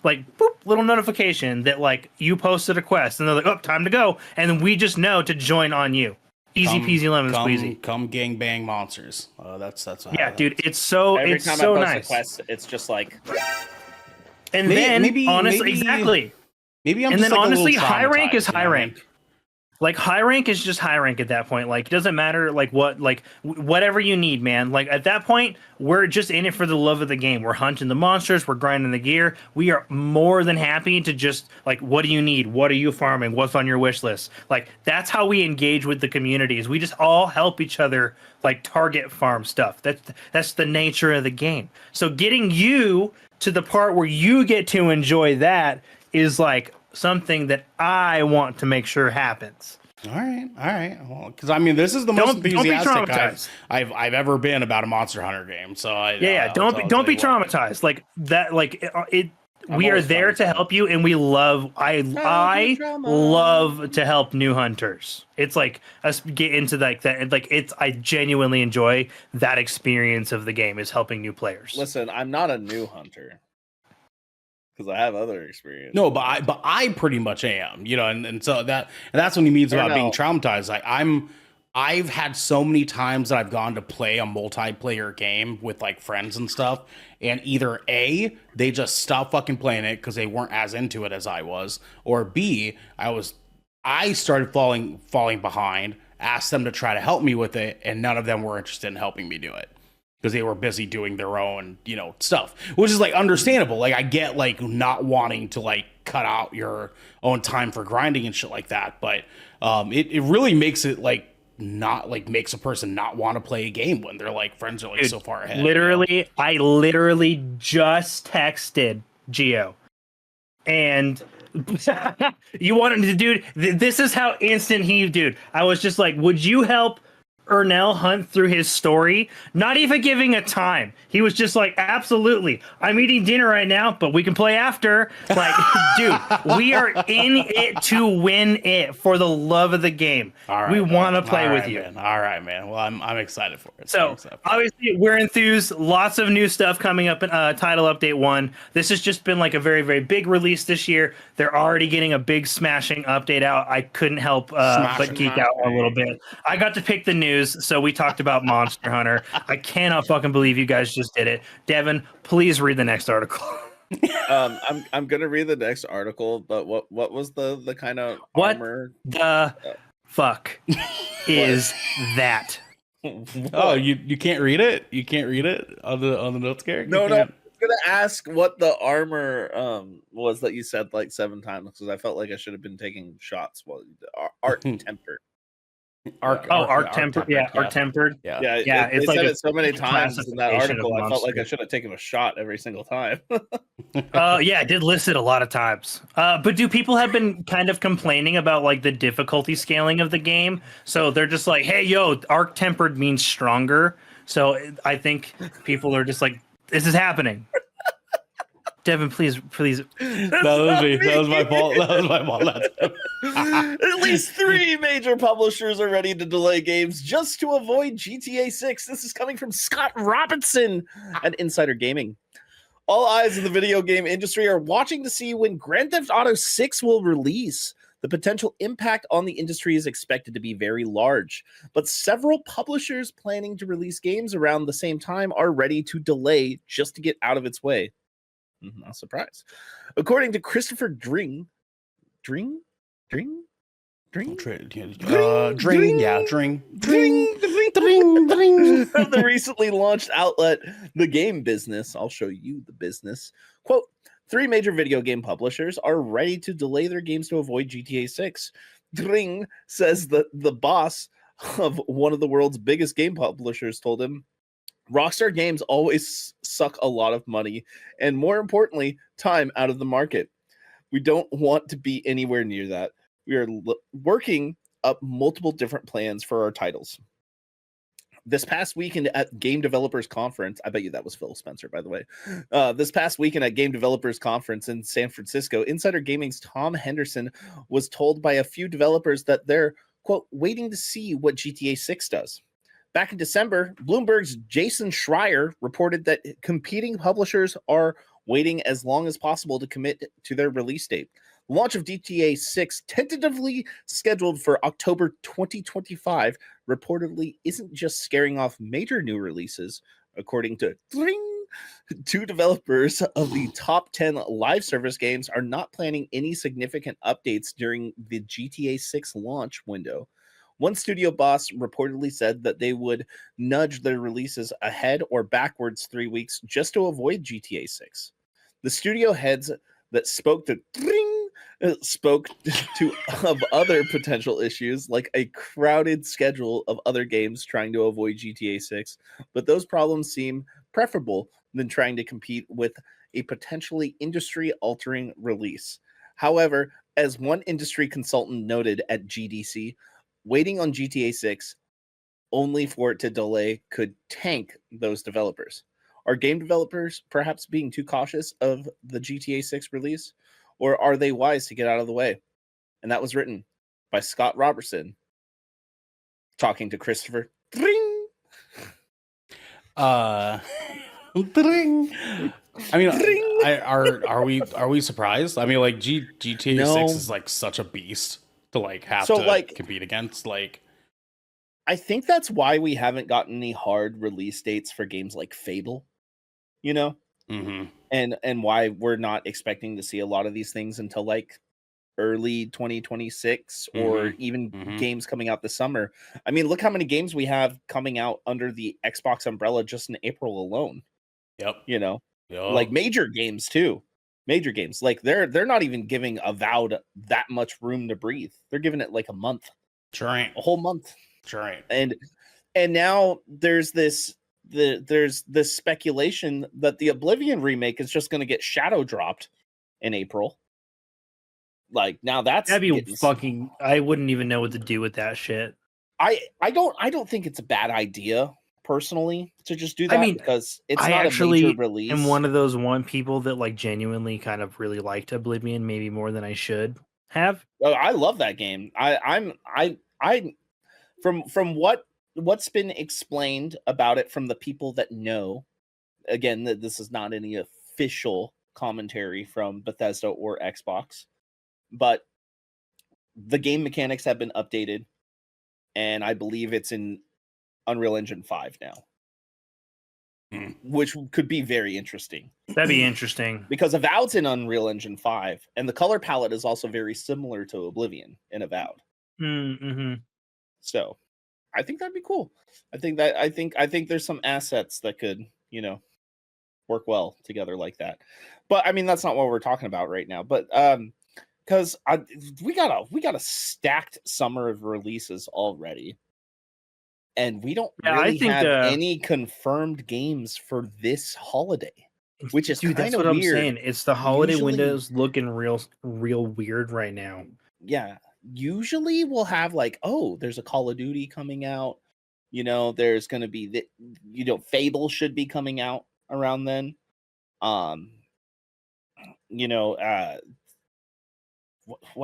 Like, boop, little notification that, like, you posted a quest. And they're like, oh, time to go. And then we just know to join on you. Easy peasy lemon squeezy. Come gang monsters. That's yeah, dude. It's so every time so I post nice. a quest, it's just like. And honestly, exactly. Maybe I'm. And just then like honestly, a little high rank is traumatized, high rank. Like high rank is just high rank at that point. Like it doesn't matter like what whatever you need, man. Like at that point, we're just in it for the love of the game. We're hunting the monsters, we're grinding the gear. We are more than happy to just like, what do you need? What are you farming? What's on your wish list? Like that's how we engage with the communities. We just all help each other like target farm stuff. That's the nature of the game. So getting you to the part where you get to enjoy that is like something that I want to make sure happens. All right. Well, because I mean, this is the most enthusiastic I've ever been about a Monster Hunter game. So don't be traumatized like that. Like we are there to help you, and we love. I love to help new hunters. It's like us get into like that. Like I genuinely enjoy that experience of the game is helping new players. Listen, I'm not a new hunter. Because I have other experience. No, but I pretty much am, you know, and so that's what he means about being traumatized. Like I've had so many times that I've gone to play a multiplayer game with like friends and stuff, and either A, they just stopped fucking playing it because they weren't as into it as I was, or B, I started falling behind, asked them to try to help me with it, and none of them were interested in helping me do it. Because they were busy doing their own, you know, stuff, which is like understandable. Like I get like not wanting to like cut out your own time for grinding and shit like that, but it really makes it like not like makes a person not want to play a game when they're like friends are like so far ahead. Literally, you know? I literally just texted Gio, and you wanted to, dude. This is how instant dude. I was just like, would you help Ernell hunt through his story, not even giving a time. He was just like, absolutely. I'm eating dinner right now, but we can play after. Like, dude, we are in it to win it for the love of the game. We want to play with you. Man. All right, man. Well, I'm excited for it. So obviously we're enthused. Lots of new stuff coming up in Title Update 1. This has just been like a very, very big release this year. They're already getting a big smashing update out. I couldn't help but geek out a little bit. I got to pick the news. So we talked about Monster Hunter. I cannot fucking believe you guys just did it. Devin, please read the next article. I'm gonna read the next article, but what was the kind of armor? The fuck is that? Oh, you can't read it? You can't read it on the notes, Garrett? No. I'm gonna ask what the armor was that you said like 7 times because I felt like I should have been taking shots while art tempered. Arc tempered. Yeah, arc tempered. Yeah. It's they like said it so many times in that article. I felt like I monster. should have taken a shot every single time. Yeah, I did list it a lot of times. But do people have been kind of complaining about like the difficulty scaling of the game? So they're just like, hey, yo, arc tempered means stronger. So I think people are just like, this is happening. Devin, please. That was my fault. At least 3 major publishers are ready to delay games just to avoid GTA 6. This is coming from Scott Robinson at Insider Gaming. All eyes in the video game industry are watching to see when Grand Theft Auto 6 will release. The potential impact on the industry is expected to be very large, but several publishers planning to release games around the same time are ready to delay just to get out of its way. Not surprised. According to Christopher Dring, the recently launched outlet, The Game Business. I'll show you the business. Quote, 3 major video game publishers are ready to delay their games to avoid GTA 6. Dring says that the boss of one of the world's biggest game publishers told him, Rockstar Games always suck a lot of money and, more importantly, time out of the market. We don't want to be anywhere near that. We are working up multiple different plans for our titles. This past weekend at Game Developers Conference, I bet you that was Phil Spencer, by the way. This past weekend at Game Developers Conference in San Francisco, Insider Gaming's Tom Henderson was told by a few developers that they're, quote, waiting to see what GTA 6 does. Back in December, Bloomberg's Jason Schreier reported that competing publishers are waiting as long as possible to commit to their release date. The launch of GTA 6, tentatively scheduled for October 2025, reportedly isn't just scaring off major new releases, according to two developers of the top 10 live service games are not planning any significant updates during the GTA 6 launch window. One studio boss reportedly said that they would nudge their releases ahead or backwards 3 weeks just to avoid GTA 6. The studio heads that spoke to of other potential issues like a crowded schedule of other games trying to avoid GTA 6, but those problems seem preferable than trying to compete with a potentially industry-altering release. However, as one industry consultant noted at GDC, waiting on GTA 6 only for it to delay could tank those developers. Are game developers perhaps being too cautious of the GTA 6 release? Or are they wise to get out of the way? And that was written by Scott Robertson, talking to Christopher. Dring. I mean, are we surprised? I mean, like GTA 6 is like such a beast to like have to compete against. Like, I think that's why we haven't gotten any hard release dates for games like Fable, you know? Mm-hmm. And why we're not expecting to see a lot of these things until like early 2026 or even games coming out this summer. I mean, look how many games we have coming out under the Xbox umbrella just in April alone. Yep. You know, like major games too. Major games. Like they're not even giving Avowed that much room to breathe. They're giving it like a month. Sure ain't. A whole month. Sure ain't. And now there's this speculation that the Oblivion remake is just going to get shadow dropped in April. Like now that'd be fucking. I wouldn't even know what to do with that shit. I don't think it's a bad idea personally to just do that. I mean, because it's not actually a major release. I'm one of those people that like genuinely kind of really liked Oblivion, maybe more than I should have. Oh, I love that game. I'm from what's been explained about it from the people that know. Again, this is not any official commentary from Bethesda or Xbox, but the game mechanics have been updated, and I believe it's in Unreal Engine 5 now, which could be very interesting. That'd be interesting. Because Avowed's in Unreal Engine 5, and the color palette is also very similar to Oblivion in Avowed. Mm-hmm. So I think that'd be cool. I think there's some assets that could, you know, work well together like that. But I mean, that's not what we're talking about right now. But because we got a stacked summer of releases already, and we don't really have any confirmed games for this holiday, which is kind of weird. I'm saying. It's the holiday windows looking real weird right now. Yeah, usually we'll have like, oh, there's a Call of Duty coming out. You know, there's going to be Fable should be coming out around then. What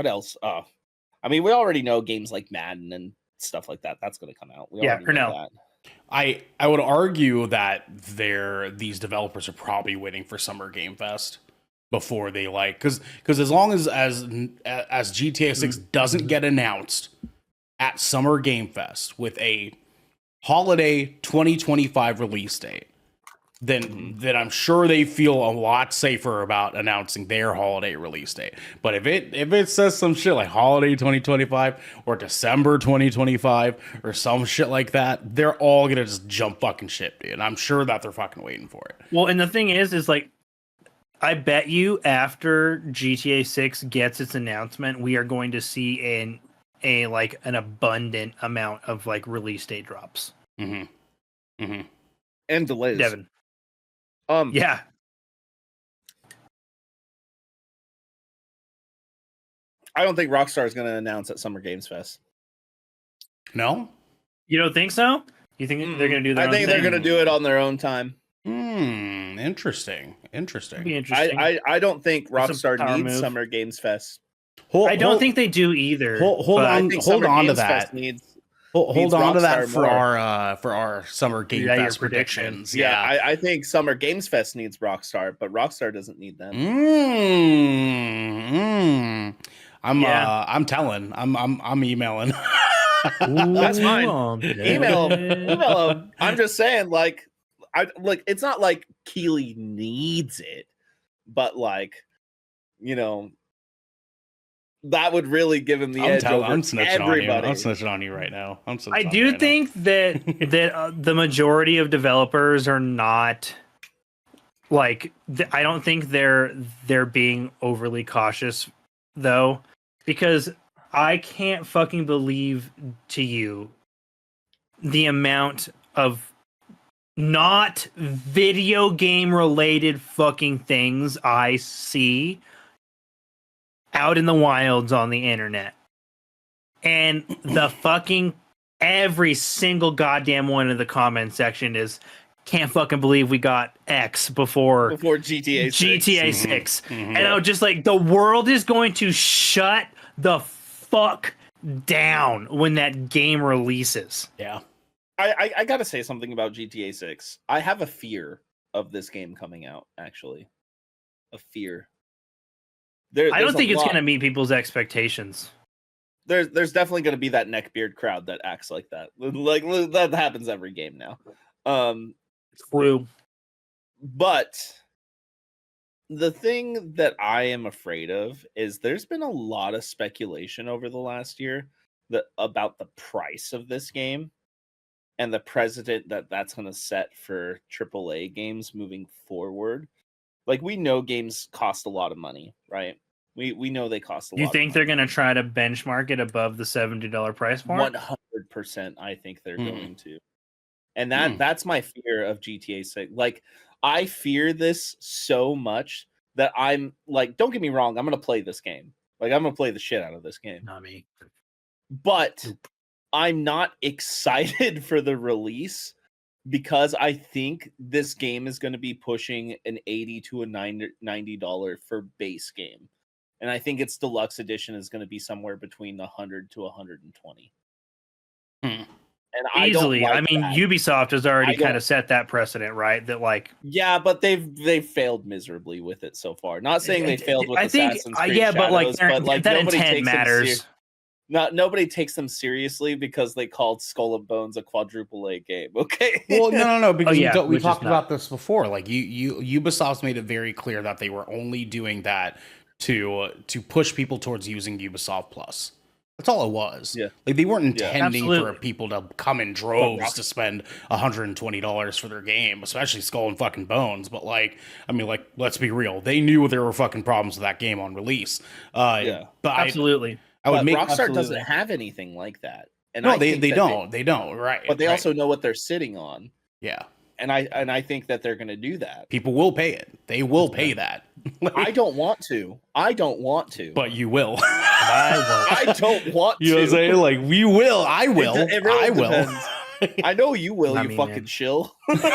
else? I mean, we already know games like Madden and stuff like that. That's going to come out. Ernell. I would argue that these developers are probably waiting for Summer Game Fest before they because as long as GTA 6 doesn't get announced at Summer Game Fest with a holiday 2025 release date, then I'm sure they feel a lot safer about announcing their holiday release date. But if it says some shit like holiday 2025 or December 2025 or some shit like that, they're all gonna just jump fucking ship, dude. And I'm sure that they're fucking waiting for it. Well, and the thing is like, I bet you after GTA 6 gets its announcement, we are going to see an abundant amount of like release date drops. And delays. Devin. Yeah. I don't think Rockstar is going to announce at Summer Games Fest. No? You don't think so? You think they're going to do their I own think they're thing? going to do it on their own time. Interesting. It'd be interesting. I don't think That's a Rockstar power needs move. Summer Games Fest. I don't think they do either. Hold but on, I think hold Summer on to Games that. Fest needs Hold on to that Rockstar for more. for our summer Game Yeah, your Fest predictions. Yeah, I think Summer Games Fest needs Rockstar, but Rockstar doesn't need them. I'm telling. I'm emailing. That's fine. Ooh, Email them. I'm just saying, like, it's not like Keeley needs it, but like, you know, that would really give him the edge over I'm snitching everybody. on you. I'm snitching on you right now. I do think that the majority of developers are not like. I don't think they're being overly cautious though, because I can't fucking believe to you the amount of not video game related fucking things I see out in the wilds on the internet. And the fucking every single goddamn one in the comment section is can't fucking believe we got X before GTA 6. GTA 6. And I was just like, the world is going to shut the fuck down when that game releases. Yeah. I gotta say something about GTA 6. I have a fear of this game coming out, actually. A fear. I don't think it's going to meet people's expectations. There's definitely going to be that neckbeard crowd that acts like that. Like that happens every game now. True. But the thing that I am afraid of is there's been a lot of speculation over the last year about the price of this game and the precedent that's going to set for AAA games moving forward. Like, we know games cost a lot of money, right? We know they cost a lot. You think they're going to try to benchmark it above the $70 price point? 100%. I think they're going to. And that's my fear of GTA 6. Like, I fear this so much that I'm like, don't get me wrong, I'm going to play this game. Like, I'm going to play the shit out of this game. Not me. But I'm not excited for the release because I think this game is going to be pushing an $80 to a $90 for base game. And I think its deluxe edition is going to be somewhere between 100 to 120. And easily. I mean, that. Ubisoft has already kind of set that precedent, right? That like, yeah, but they've failed miserably with it so far. Not saying they failed with Assassin's Creed yeah, Shadows, but like that intent matters. Nobody takes them seriously because they called Skull and Bones a quadruple A game. Okay. Well, no, because we talked not. about this before. Like Ubisoft's made it very clear that they were only doing that to push people towards using Ubisoft Plus. That's all it was. Yeah. Like, they weren't intending absolutely. for people to come in droves to spend $120 for their game, especially Skull and fucking Bones. But like, I mean, like, let's be real. They knew there were fucking problems with that game on release. Yeah. But absolutely. Rockstar doesn't have anything like that. And no, they don't. They don't. Right. But they also know what they're sitting on. Yeah. And I think that they're going to do that. People will pay it. They will pay that. I don't want to. But you will. I don't want to. You know what I'm saying? Like, we will. I will. It really I will. depends. I know you will. Not you me, fucking man. chill. There's no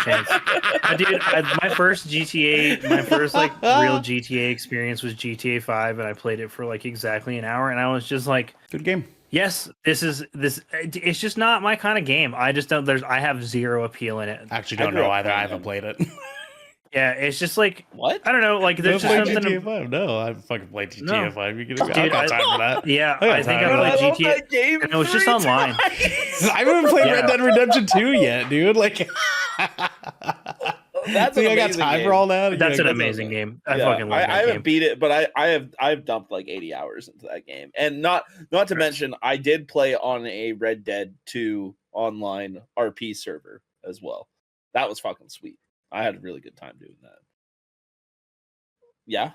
chance. Dude, my first like real GTA experience was GTA 5, and I played it for like exactly an hour, and I was just like, good game. Yes, it's just not my kind of game. I just don't. I have zero appeal in it. I actually don't know either. I haven't played it. Yeah, it's just like, what? I don't know. Like, there's just something. GTA 5. No, I fucking played GTA 5. You Dude, I got time for that. Yeah, I think I played GTA. Game And it was just online. I haven't played Red Dead Redemption 2 yet, dude. Like, that's I got time for all that. That's an amazing game. I fucking love that I haven't game. beat it, but I've dumped like 80 hours into that game, and not to mention I did play on a Red Dead 2 online RP server as well. That was fucking sweet. I had a really good time doing that. Yeah.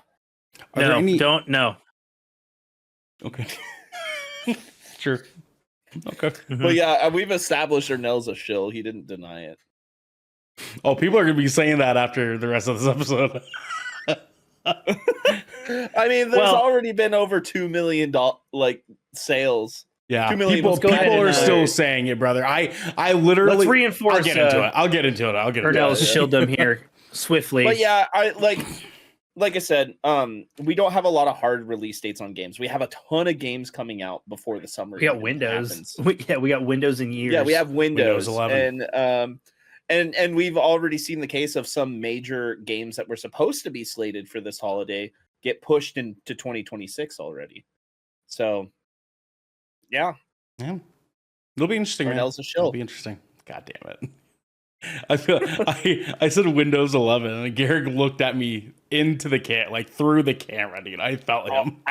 Don't know. Okay. Sure. Okay. But yeah, we've established Ernell's a shill. He didn't deny it. Oh, people are gonna be saying that after the rest of this episode. I mean, there's already been over $2 million like sales Yeah, 2 million. people, Let's go people ahead and, are still saying it, brother. I literally. Let's reinforce. I'll get into it. I'll get into it. Ernell's shieldom here swiftly. But yeah, I like I said, we don't have a lot of hard release dates on games. We have a ton of games coming out before the summer. We got even Windows. happens. We got Windows in years. Yeah, we have Windows 11. and we've already seen the case of some major games that were supposed to be slated for this holiday get pushed into 2026 already. So, yeah, It'll be interesting. Ernell's a It'll shill. be interesting. God damn it. I feel I said Windows 11 and Garrick looked at me into the through the camera, dude. I felt him.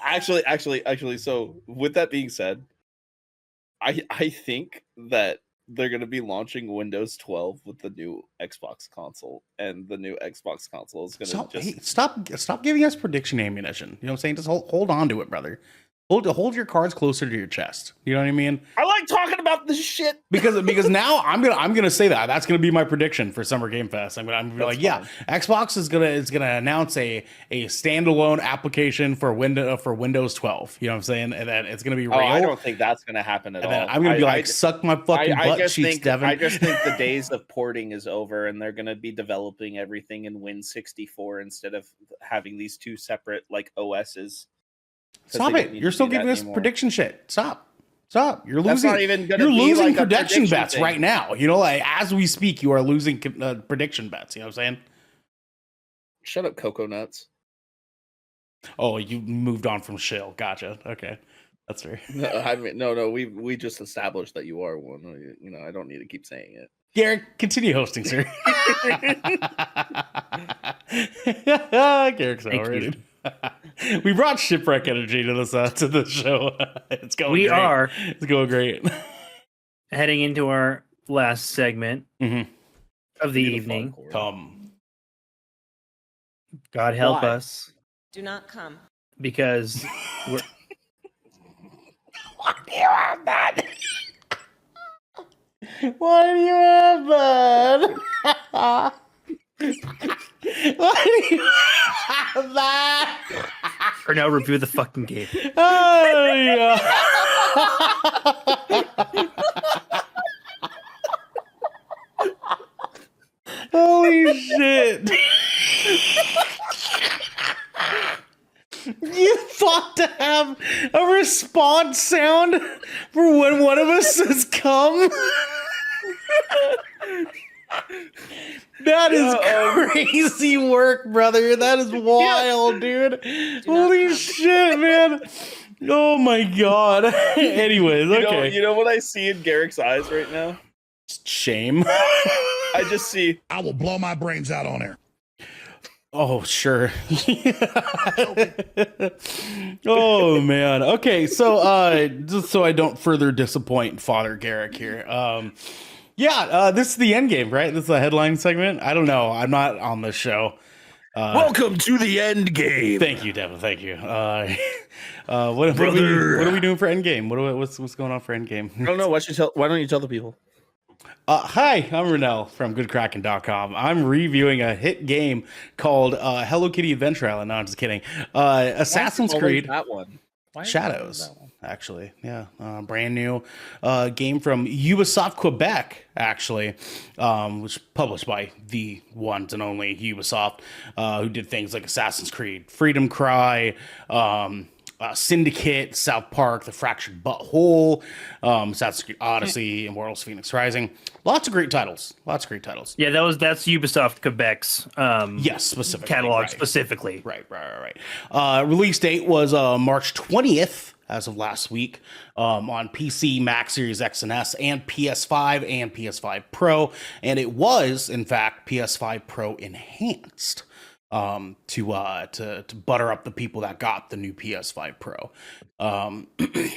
Actually, so with that being said, I think that they're going to be launching Windows 12 with the new Xbox console, and the new Xbox console is going to stop giving us prediction ammunition. You know what I'm saying? Just hold on to it, brother. Hold your cards closer to your chest. You know what I mean? I like talking about this shit because now I'm gonna say that's gonna be my prediction for Summer Game Fest. I'm gonna be like, yeah, Xbox is gonna announce a standalone application for Windows 12. You know what I'm saying? And then it's gonna be real. I don't think that's gonna happen at all. I'm gonna be like, suck my fucking butt cheeks, Devin. I just think the days of porting is over, and they're gonna be developing everything in Win64 instead of having these two separate OSs. Stop it! You're still giving us prediction shit. Stop. You're That's losing. not even gonna You're be losing like a prediction bets thing. right now. You know, as we speak, you are losing prediction bets. You know what I'm saying? Shut up, Cocoa Nuts. Oh, you moved on from shill. Gotcha. Okay, that's fair. No. We just established that you are one. You know, I don't need to keep saying it. Garrick, continue hosting, sir. Garrick's overrated. We brought shipwreck energy to this to the show. It's going. It's going great. Heading into our last segment of the evening. Come, God help Why? us. Do not come. Because we're what do you have, bud? What do you have, bud? What do you have, bud? or now review the fucking game. Oh, yeah. Holy shit. You thought to have a response sound for when one of us has come? That is crazy work, brother. That is wild, dude. Holy shit, man. Oh my god. Anyways, okay. You know what I see in Garrick's eyes right now? Shame. I just see. I will blow my brains out on air. Oh, sure. Oh man. Okay, so just so I don't further disappoint Father Garrick here. This is the Endgame, right? This is the headline segment. I don't know. I'm not on this show. Welcome to the Endgame. Thank you, Devin. Thank you. What are we doing for Endgame? What's going on for Endgame? I don't know. Why don't you tell the people? Hi, I'm Ernell from GoodKraken.com. I'm reviewing a hit game called Hello Kitty Adventure Island. No, I'm just kidding. Assassin's Creed That one. Shadows, actually. Yeah, brand new game from Ubisoft Quebec, actually, which is published by the ones and only Ubisoft, who did things like Assassin's Creed, Freedom Cry, Syndicate, South Park, The Fractured Butthole, Assassin's Creed Odyssey, Immortals Phoenix Rising. Lots of great titles. Yeah, that's Ubisoft Quebec's yes, specific catalog right. specifically. Right. Release date was March 20th, as of last week, on PC, Mac, Series X and S, and PS5 and PS5 Pro, and it was, in fact, PS5 Pro enhanced. To butter up the people that got the new PS5 Pro.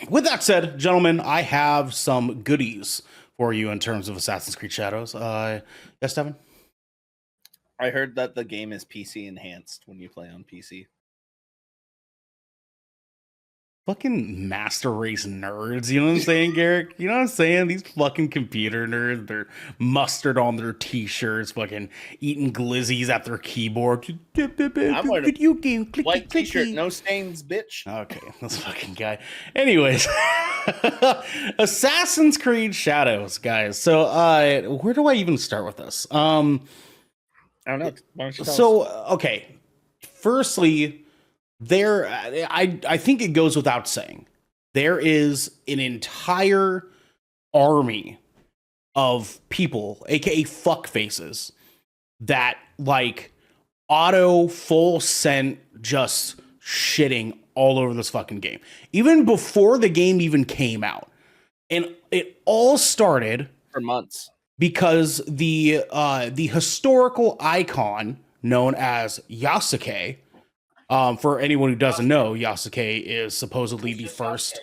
With that said, gentlemen, I have some goodies for you in terms of Assassin's Creed Shadows. Yes, Devin? I heard that the game is PC enhanced when you play on PC. fucking master race nerds. You know what I'm saying, Garrick? You know what I'm saying? These fucking computer nerds, they're mustard on their t-shirts, fucking eating glizzies at their keyboard. I'm wearing Video game, clicky, white t-shirt, clicky. no stains, bitch. Okay, this fucking guy. Anyways, Assassin's Creed Shadows, guys. So, where do I even start with this? I don't know. Why don't you tell us? So, okay. Firstly, I think it goes without saying, there is an entire army of people, aka fuck faces, that like auto full sent just shitting all over this fucking game, even before the game even came out. And it all started For months. because the historical icon known as Yasuke, for anyone who doesn't know, Yasuke is supposedly the first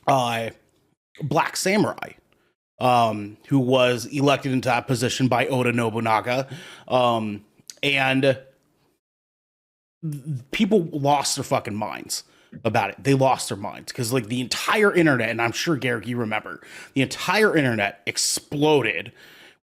black samurai who was elected into that position by Oda Nobunaga. And people lost their fucking minds about it. They lost their minds because like the entire internet, and I'm sure Garrick, you remember, the entire internet exploded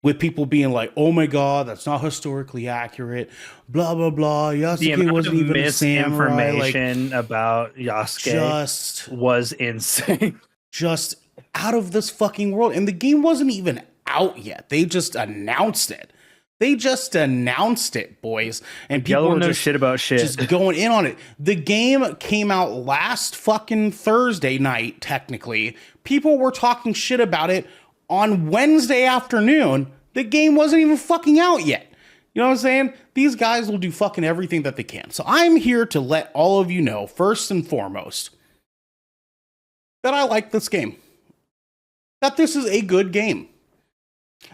with people being like, "Oh my god, that's not historically accurate." Blah blah blah. The Yasuke amount wasn't of even a samurai. Like, misinformation about Yasuke was insane. just out of this fucking world. And the game wasn't even out yet. They just announced it. They just announced it, boys. And people Yellow were no just shit about shit. just going in on it. The game came out last fucking Thursday night, technically. People were talking shit about it on Wednesday afternoon. The game wasn't even fucking out yet. You know what I'm saying? These guys will do fucking everything that they can. So I'm here to let all of you know, first and foremost, that I like this game. That this is a good game.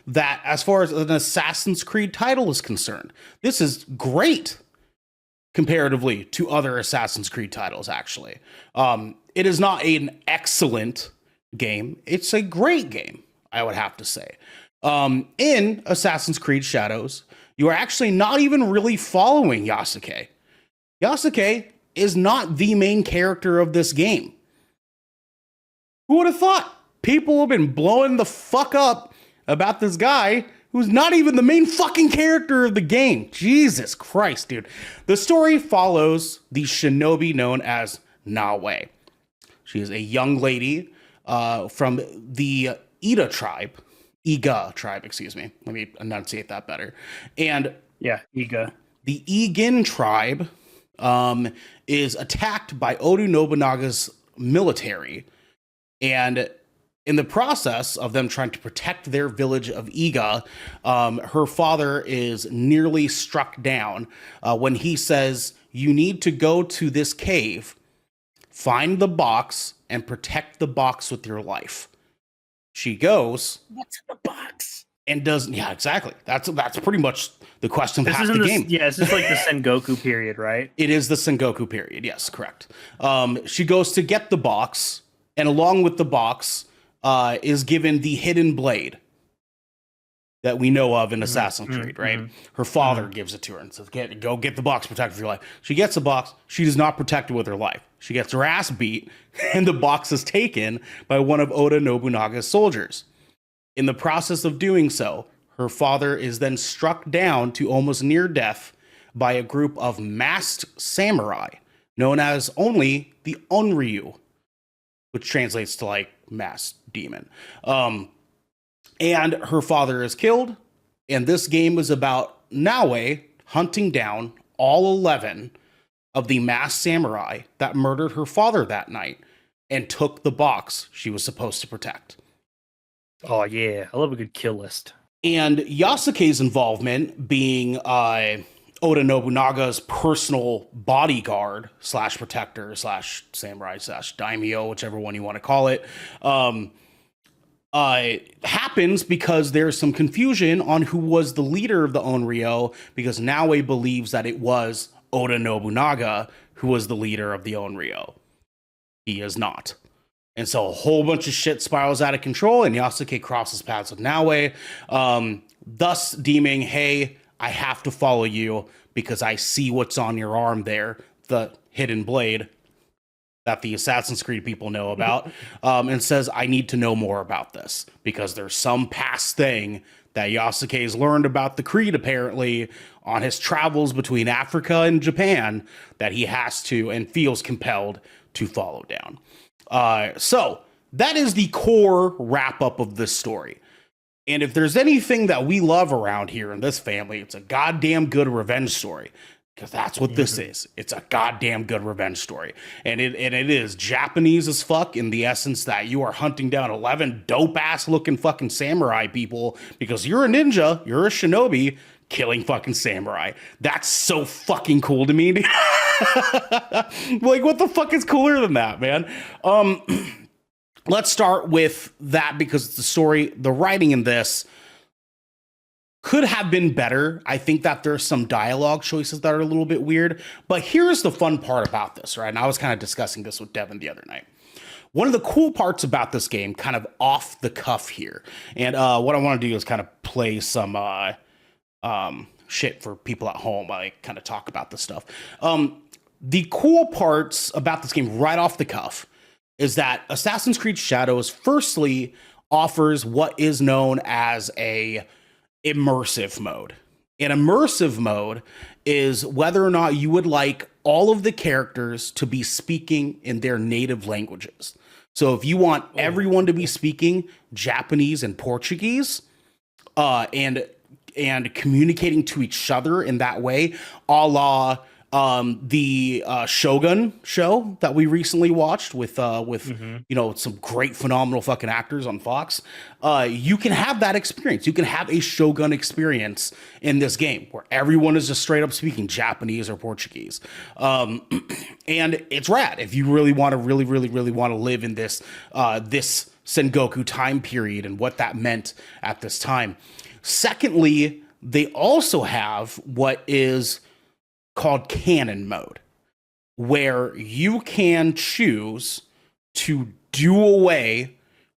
That as far as an Assassin's Creed title is concerned, this is great comparatively to other Assassin's Creed titles, actually. It is not an excellent game. It's a great game, I would have to say. In Assassin's Creed Shadows, you are actually not even really following Yasuke. Yasuke is not the main character of this game. Who would have thought? People have been blowing the fuck up about this guy who's not even the main fucking character of the game. Jesus Christ, dude. The story follows the shinobi known as Nawe. She is a young lady from the Iga tribe, excuse me. Let me enunciate that better. And Yeah, Iga. the Igin tribe is attacked by Oda Nobunaga's military. And in the process of them trying to protect their village of Iga, her father is nearly struck down when he says, "You need to go to this cave, find the box, and protect the box with your life." She goes. What's in the box? And doesn't. Yeah, exactly. That's pretty much the question of This half isn't the this, game. yeah, this is like the Sengoku period, right? It is the Sengoku period. Yes, correct. She goes to get the box, and along with the box is given the hidden blade that we know of in Assassin's Creed, right? Her father gives it to her and says, go get the box, protect it with your life. She gets the box. She does not protect it with her life. She gets her ass beat, and the box is taken by one of Oda Nobunaga's soldiers. In the process of doing so, her father is then struck down to almost near death by a group of masked samurai known as only the Onryu, which translates to like masked demon. And her father is killed. And this game is about Nawe hunting down all 11 of the masked samurai that murdered her father that night and took the box she was supposed to protect. Oh yeah, I love a good kill list. And Yasuke's involvement being Oda Nobunaga's personal bodyguard slash protector slash samurai slash daimyo, whichever one you want to call it, happens because there's some confusion on who was the leader of the Onryo, because Naue believes that it was Oda Nobunaga who was the leader of the Onryo. He is not. And so a whole bunch of shit spirals out of control, and Yasuke crosses paths with Naue, thus deeming, hey, I have to follow you because I see what's on your arm there, the hidden blade. that the Assassin's Creed people know about, and says, I need to know more about this because there's some past thing that Yasuke's learned about the Creed, apparently, on his travels between Africa and Japan that he has to and feels compelled to follow down. So that is the core wrap up of this story. And if there's anything that we love around here in this family, it's a goddamn good revenge story. Because that's what this is. It's a goddamn good revenge story. And it is Japanese as fuck in the essence that you are hunting down 11 dope-ass looking fucking samurai people because you're a ninja, you're a shinobi, killing fucking samurai. That's so fucking cool to me. Like, what the fuck is cooler than that, man? Let's start with that because it's the story, the writing in this could have been better. I think that there's some dialogue choices that are a little bit weird, but here's the fun part about this, right? And I was kind of discussing this with Devin the other night. One of the cool parts about this game, kind of off the cuff here, and what I want to do is kind of play some shit for people at home. I kind of talk about this stuff. The cool parts about this game right off the cuff is that Assassin's Creed Shadows firstly offers what is known as a immersive mode. An immersive mode is whether or not you would like all of the characters to be speaking in their native languages. So if you want everyone to be speaking Japanese and Portuguese, and communicating to each other in that way, a la the Shogun show that we recently watched with you know, some great phenomenal fucking actors on Fox. You can have that experience. You can have a Shogun experience in this game where everyone is just straight up speaking Japanese or Portuguese. And it's rad if you really want to really want to live in this this Sengoku time period and what that meant at this time. Secondly, they also have what is called canon mode, where you can choose to do away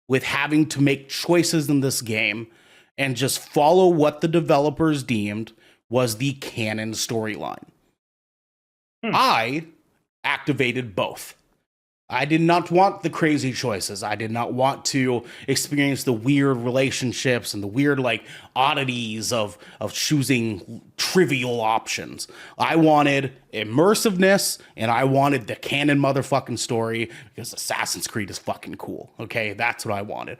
with having to make choices in this game and just follow what the developers deemed was the canon storyline. I activated both. I did not want the crazy choices. I did not want to experience the weird relationships and the weird like oddities of choosing trivial options. I wanted immersiveness and I wanted the canon motherfucking story because Assassin's Creed is fucking cool. Okay, that's what I wanted.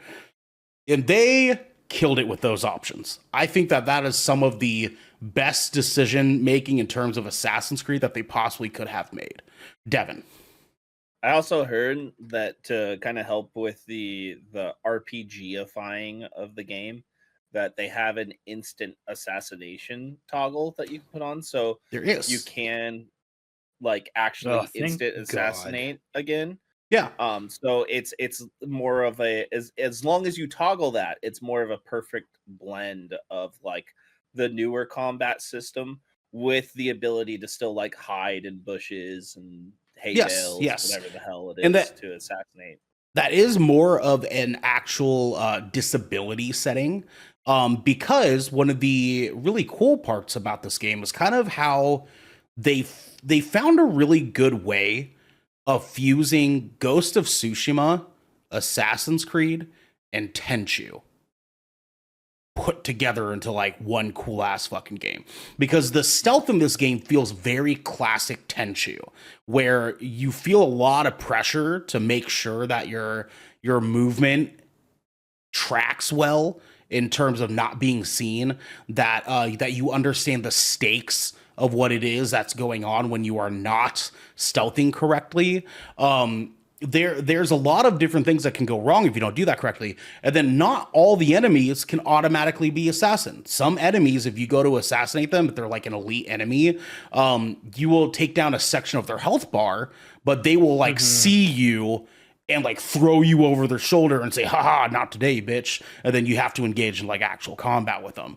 And they killed it with those options. I think that that is some of the best decision making in terms of Assassin's Creed that they possibly could have made. Devin. I also heard that to kind of help with the RPGifying of the game, that they have an instant assassination toggle that you can put on, so There is. you can like actually Oh, thank instant assassinate again. Yeah. So it's more of a as long as you toggle that, it's more of a perfect blend of like the newer combat system with the ability to still like hide in bushes and hay bales, whatever the hell it is, And that- to assassinate. That is more of an actual disability setting, because one of the really cool parts about this game is kind of how they found a really good way of fusing Ghost of Tsushima, Assassin's Creed, and Tenchu put together into like one cool ass fucking game, because the stealth in this game feels very classic Tenchu, where you feel a lot of pressure to make sure that your movement tracks well in terms of not being seen, that that you understand the stakes of what it is that's going on when you are not stealthing correctly. There's a lot of different things that can go wrong if you don't do that correctly. And then not all the enemies can automatically be assassins. Some enemies, if you go to assassinate them, if they're like an elite enemy, you will take down a section of their health bar, but they will like see you and like throw you over their shoulder and say, haha, not today, bitch. And then you have to engage in like actual combat with them.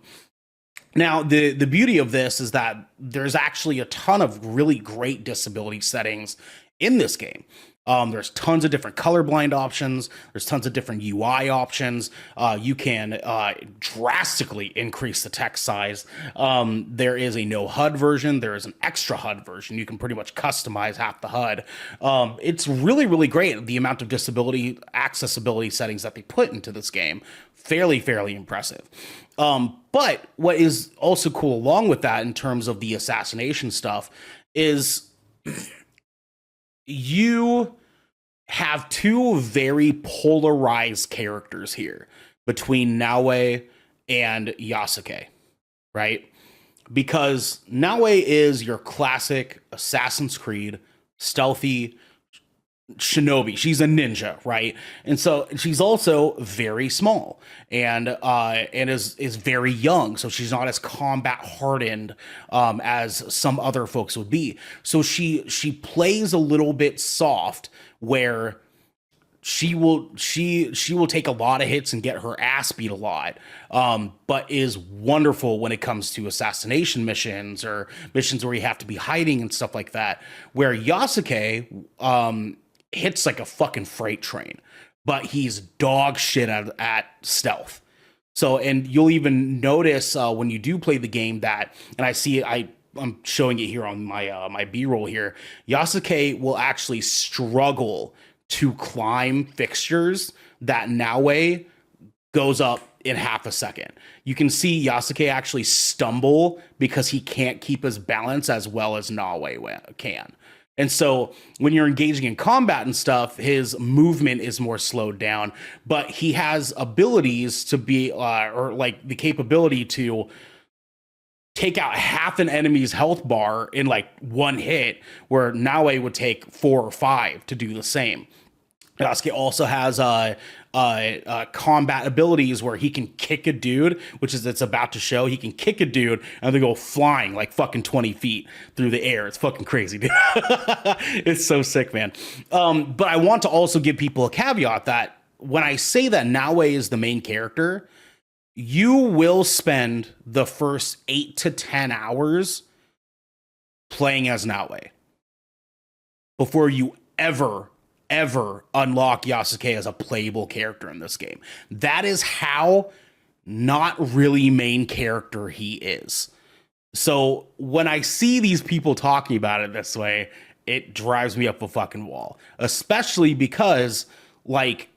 Now, the beauty of this is that there's actually a ton of really great disability settings in this game. There's tons of different colorblind options. There's tons of different UI options. You can drastically increase the text size. There is a no HUD version. There is an extra HUD version. You can pretty much customize half the HUD. It's really, really great. The amount of accessibility settings that they put into this game, fairly impressive. But what is also cool along with that in terms of the assassination stuff is you have two very polarized characters here between Naoe and Yasuke, right? Because Naoe is your classic Assassin's Creed stealthy shinobi. She's a ninja, right? And so she's also very small and is very young, so she's not as combat hardened as some other folks would be. So she plays a little bit soft, where she will take a lot of hits and get her ass beat a lot, but is wonderful when it comes to assassination missions or missions where you have to be hiding and stuff like that, where Yasuke hits like a fucking freight train, but he's dog shit at stealth. So, and you'll even notice when you do play the game that, and I see it, I'm showing it here on my my B-roll here, Yasuke will actually struggle to climb fixtures that Naoe goes up in half a second. You can see Yasuke actually stumble because he can't keep his balance as well as Naoe can. And so when you're engaging in combat and stuff, his movement is more slowed down, but he has abilities to be, or like the capability to take out half an enemy's health bar in like one hit, where Naoe would take 4 or 5 to do the same. Yasuke also has combat abilities where he can kick a dude, which is it's about to show. He can kick a dude and they go flying like fucking 20 feet through the air. It's fucking crazy, dude. It's so sick, man. But I want to also give people a caveat that when I say that Naoe is the main character, you will spend the first 8 to 10 hours playing as Naoe before you ever unlock Yasuke as a playable character in this game. That is how not really main character he is. So when I see these people talking about it this way, it drives me up a fucking wall, especially because like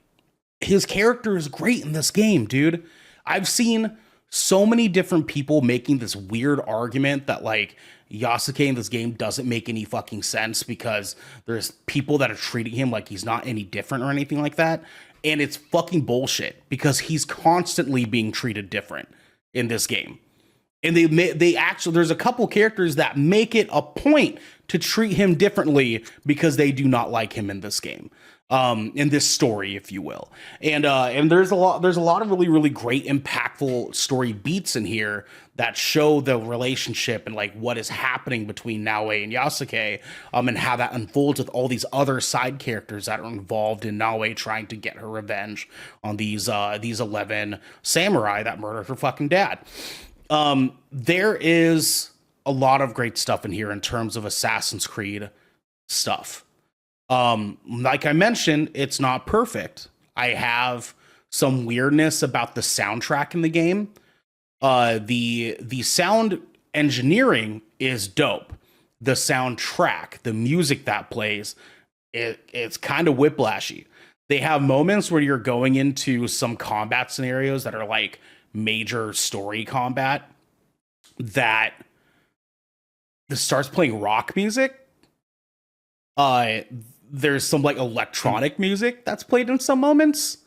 his character is great in this game, dude. I've seen so many different people making this weird argument that like Yasuke in this game doesn't make any fucking sense because there's people that are treating him like he's not any different or anything like that. And it's fucking bullshit because he's constantly being treated different in this game. And they actually, there's a couple characters that make it a point to treat him differently because they do not like him in this game. In this story, if you will. And there's a lot of really great impactful story beats in here that show the relationship and like what is happening between Naoe and Yasuke, and how that unfolds with all these other side characters that are involved in Naoe trying to get her revenge on these 11 samurai that murdered her fucking dad. There is a lot of great stuff in here in terms of Assassin's Creed stuff. Like I mentioned, it's not perfect. I have some weirdness about the soundtrack in the game. The sound engineering is dope. The soundtrack, the music that plays, it's kind of whiplashy. They have moments where you're going into some combat scenarios that are like major story combat that starts playing rock music. There's some like electronic music that's played in some moments.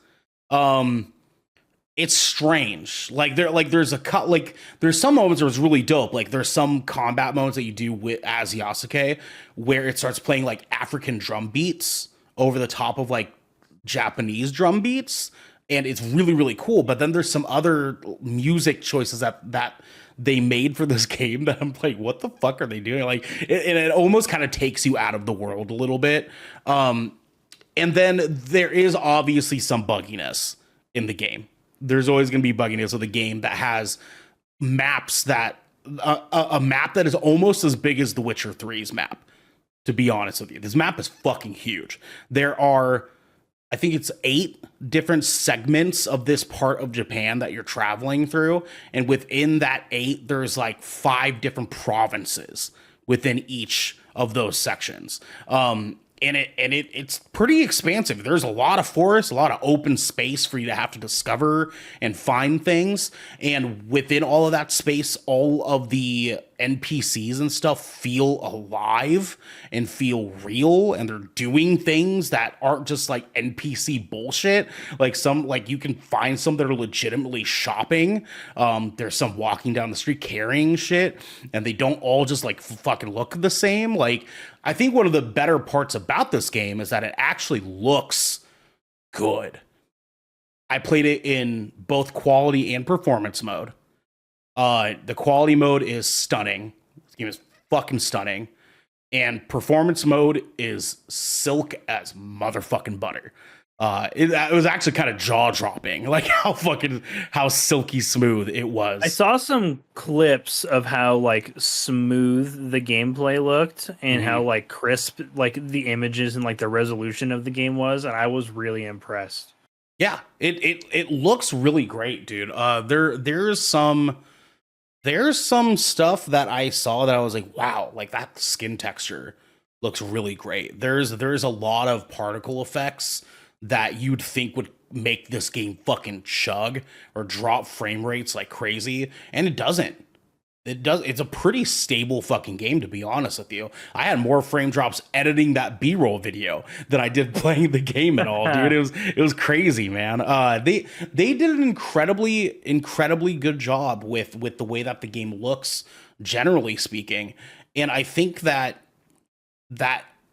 It's strange. There's some moments where it's really dope. Like there's some combat moments that you do as Yasuke where it starts playing like African drum beats over the top of like Japanese drum beats, and it's really cool. But then there's some other music choices that they made for this game that I'm like, what the fuck are they doing? Like, it almost kind of takes you out of the world a little bit. And then there is obviously some bugginess in the game. There's always going to be bugginess with a game that has maps that a map that is almost as big as The Witcher 3's map. to be honest with you. This map is fucking huge. There are, I think it's 8 different segments of this part of Japan that you're traveling through. And within that 8, there's like 5 different provinces within each of those sections. It's pretty expansive. There's a lot of forest, a lot of open space for you to have to discover and find things. And within all of that space, all of the NPCs and stuff feel alive and feel real, and they're doing things that aren't just like NPC bullshit. Like you can find some that are legitimately shopping. There's some walking down the street carrying shit, and they don't all just like fucking look the same. Like, I think one of the better parts about this game is that it actually looks good. I played it in both quality and performance mode. The quality mode is stunning. This game is fucking stunning. And performance mode is silk as motherfucking butter. It was actually kind of jaw-dropping, like how silky smooth it was. I saw some clips of how like smooth the gameplay looked and how like crisp like the images and like the resolution of the game was, and I was really impressed. Yeah, it looks really great, dude. There's some stuff that I saw that I was like, wow, like that skin texture looks really great. There's a lot of particle effects that you'd think would make this game fucking chug or drop frame rates like crazy, and it doesn't. It's a pretty stable fucking game, to be honest with you. I had more frame drops editing that B-roll video than I did playing the game at all, dude. It was crazy, man. They did an incredibly good job with the way that the game looks, generally speaking. And I think that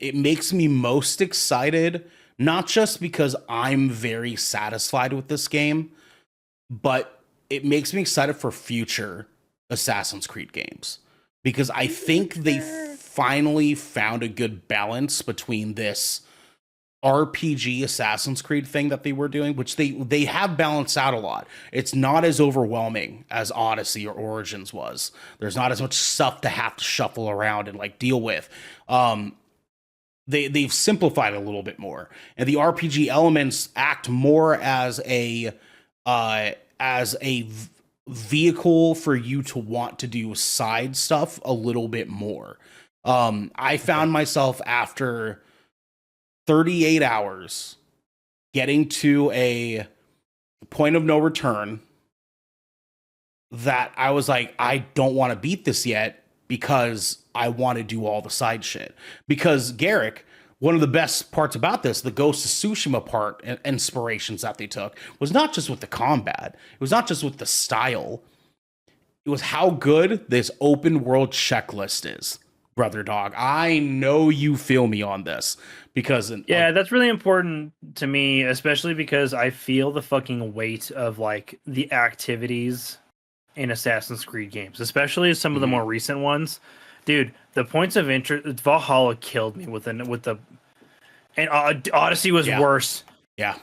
it makes me most excited, not just because I'm very satisfied with this game, but it makes me excited for future Assassin's Creed games, because I think they finally found a good balance between this RPG Assassin's Creed thing that they were doing, which they have balanced out a lot. It's not as overwhelming as Odyssey or Origins was. There's not as much stuff to have to shuffle around and like deal with. They've simplified it a little bit more, and the RPG elements act more as a vehicle for you to want to do side stuff a little bit more. I found myself after 38 hours getting to a point of no return that I was like, I don't want to beat this yet because I want to do all the side shit. Because Garrick, one of the best parts about this, the Ghost of Tsushima part and inspirations that they took, was not just with the combat. It was not just with the style. It was how good this open world checklist is, brother dog. I know you feel me on this, because that's really important to me, especially because I feel the fucking weight of like the activities in Assassin's Creed games, especially some of the more recent ones. Dude, the points of interest, Valhalla killed me with the, and Odyssey was worse. Yeah.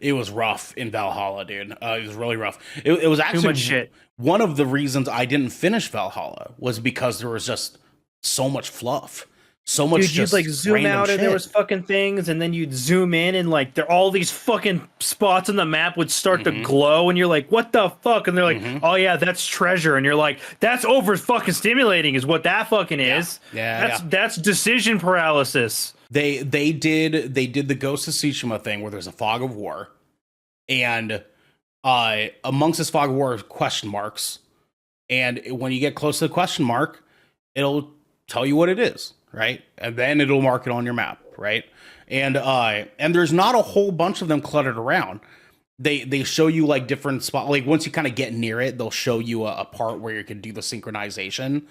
It was rough in Valhalla, dude. It was really rough. It was actually too much shit. One of the reasons I didn't finish Valhalla was because there was just so much fluff. So much. Dude, you'd like zoom out and there was fucking things, and then you'd zoom in and like all these fucking spots on the map would start to glow, and you're like, what the fuck? And they're like, oh yeah, that's treasure, and you're like, that's over fucking stimulating is what that fucking is. That's decision paralysis. They did the Ghost of Tsushima thing where there's a fog of war, and amongst this fog of war are question marks, and when you get close to the question mark, it'll tell you what it is. Right, and then it'll mark it on your map, right? And there's not a whole bunch of them cluttered around. They show you like different spots. Like once you kind of get near it, they'll show you a part where you can do the synchronization.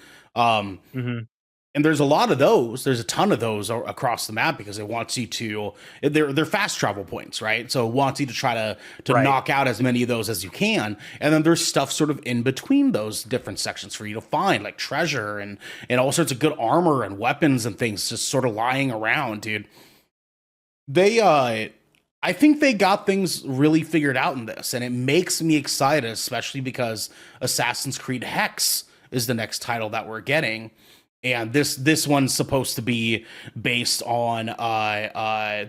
And there's a lot of those. There's a ton of those across the map because it wants you to. They're fast travel points, right? So it wants you to try to knock out as many of those as you can. And then there's stuff sort of in between those different sections for you to find, like treasure and all sorts of good armor and weapons and things just sort of lying around, dude. I think they got things really figured out in this, and it makes me excited, especially because Assassin's Creed Hex is the next title that we're getting. And this one's supposed to be based on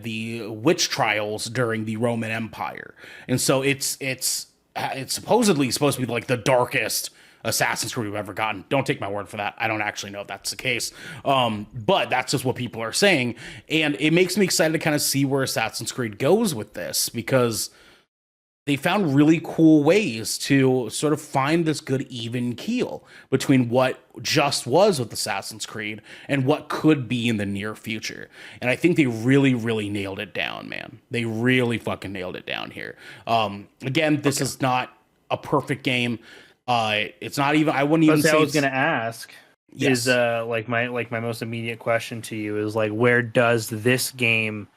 the witch trials during the Roman Empire, and so it's supposedly supposed to be like the darkest Assassin's Creed we've ever gotten. Don't take my word for that. I don't actually know if that's the case, but that's just what people are saying, and it makes me excited to kind of see where Assassin's Creed goes with this, because they found really cool ways to sort of find this good even keel between what just was with Assassin's Creed and what could be in the near future. And I think they really, really nailed it down, man. They really fucking nailed it down here. Again, this is not a perfect game. It's not even, I wouldn't even say I was going to ask Yes. is like my most immediate question to you is like, where does this game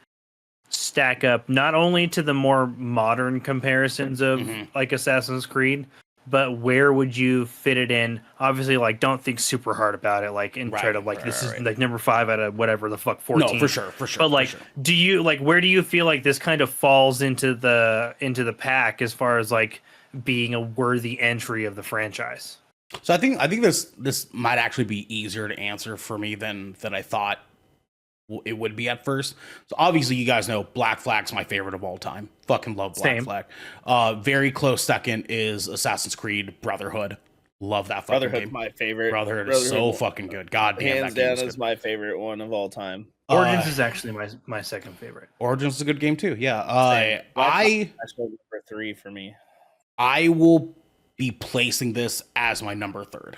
stack up not only to the more modern comparisons of like Assassin's Creed, but where would you fit it in? Obviously, like, don't think super hard about it, like, and try to like this is like number 5 out of whatever the fuck 14. No, for sure. But like, do you like, where do you feel like this kind of falls into the pack as far as like being a worthy entry of the franchise? So I think this might actually be easier to answer for me than I thought it would be at first. So obviously you guys know Black Flag's my favorite of all time. Fucking love Black Flag. Very close second is Assassin's Creed Brotherhood. Love that fucking Brotherhood's game. my favorite. Brotherhood is so fucking good. God damn, hands that game down is my favorite one of all time. Origins is actually my second favorite. Origins is a good game too. Yeah. That's number 3 for me. I will be placing this as my number 3rd.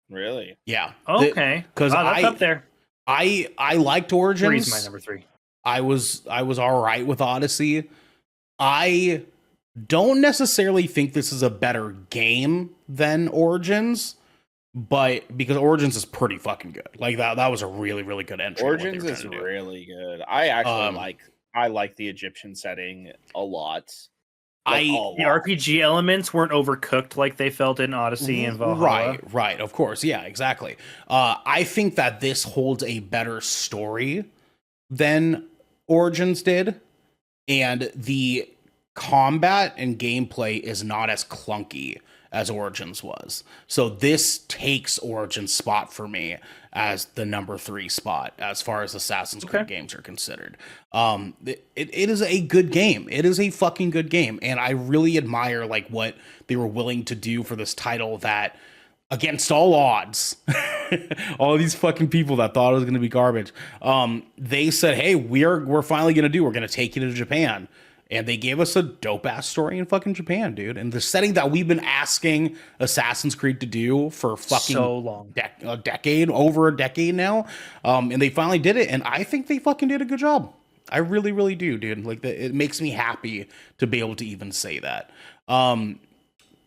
Really? Yeah. Okay. Because that's up there. I liked Origins. 3 is my number 3. I was all right with Odyssey. I don't necessarily think this is a better game than Origins, but because Origins is pretty fucking good. Like that was a really, really good entry. Origins is really good. I actually like the Egyptian setting a lot. The RPG elements weren't overcooked like they felt in Odyssey and Valhalla. Right, of course. Yeah, exactly. I think that this holds a better story than Origins did, and the combat and gameplay is not as clunky as Origins was. So this takes Origins' spot for me as the number 3 spot as far as Assassin's Creed games are considered. It is a good game. It is a fucking good game, and I really admire like what they were willing to do for this title that, against all odds, all these fucking people that thought it was going to be garbage, they said, "Hey, we're finally going to take you to Japan." And they gave us a dope-ass story in fucking Japan, dude. And the setting that we've been asking Assassin's Creed to do for fucking so long. Over a decade now. And they finally did it. And I think they fucking did a good job. I really, really do, dude. Like, it makes me happy to be able to even say that.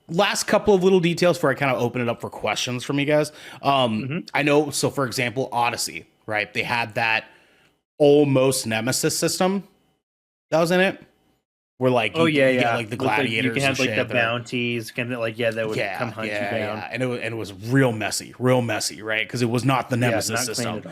Last couple of little details before I kind of open it up for questions from you guys. I know, so for example, Odyssey, right? They had that almost Nemesis system that was in it. Where like you get, like the gladiators, you can have like the that bounties, kind of like that would come hunt you down. Yeah. And it was real messy, right? Because it was not the Nemesis system,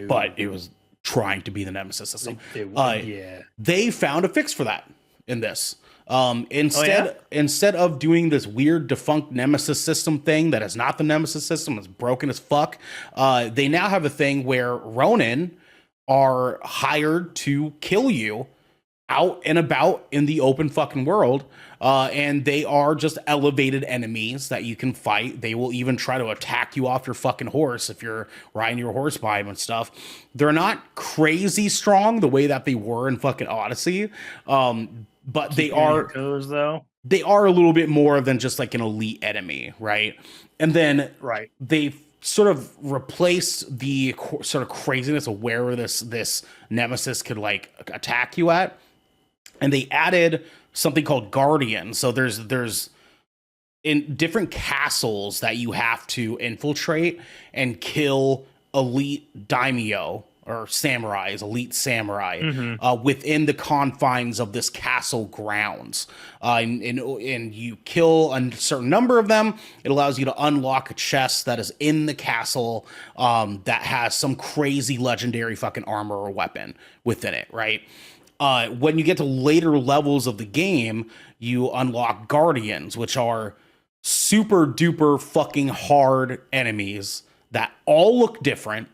but it was trying to be the Nemesis system. They found a fix for that in this. Instead of doing this weird defunct Nemesis system thing that is not the Nemesis system, it's broken as fuck. They now have a thing where Ronin are hired to kill you out and about in the open fucking world, and they are just elevated enemies that you can fight. They will even try to attack you off your fucking horse if you're riding your horse by them and stuff. They're not crazy strong the way that they were in fucking Odyssey, but they are they are a little bit more than just like an elite enemy, right? And then they sort of replaced the sort of craziness of where this Nemesis could like attack you at. And they added something called Guardian. So there's in different castles that you have to infiltrate and kill elite daimyo or samurais, elite samurai, within the confines of this castle grounds. And you kill a certain number of them. It allows you to unlock a chest that is in the castle that has some crazy legendary fucking armor or weapon within it, right? When you get to later levels of the game, you unlock Guardians, which are super duper fucking hard enemies that all look different,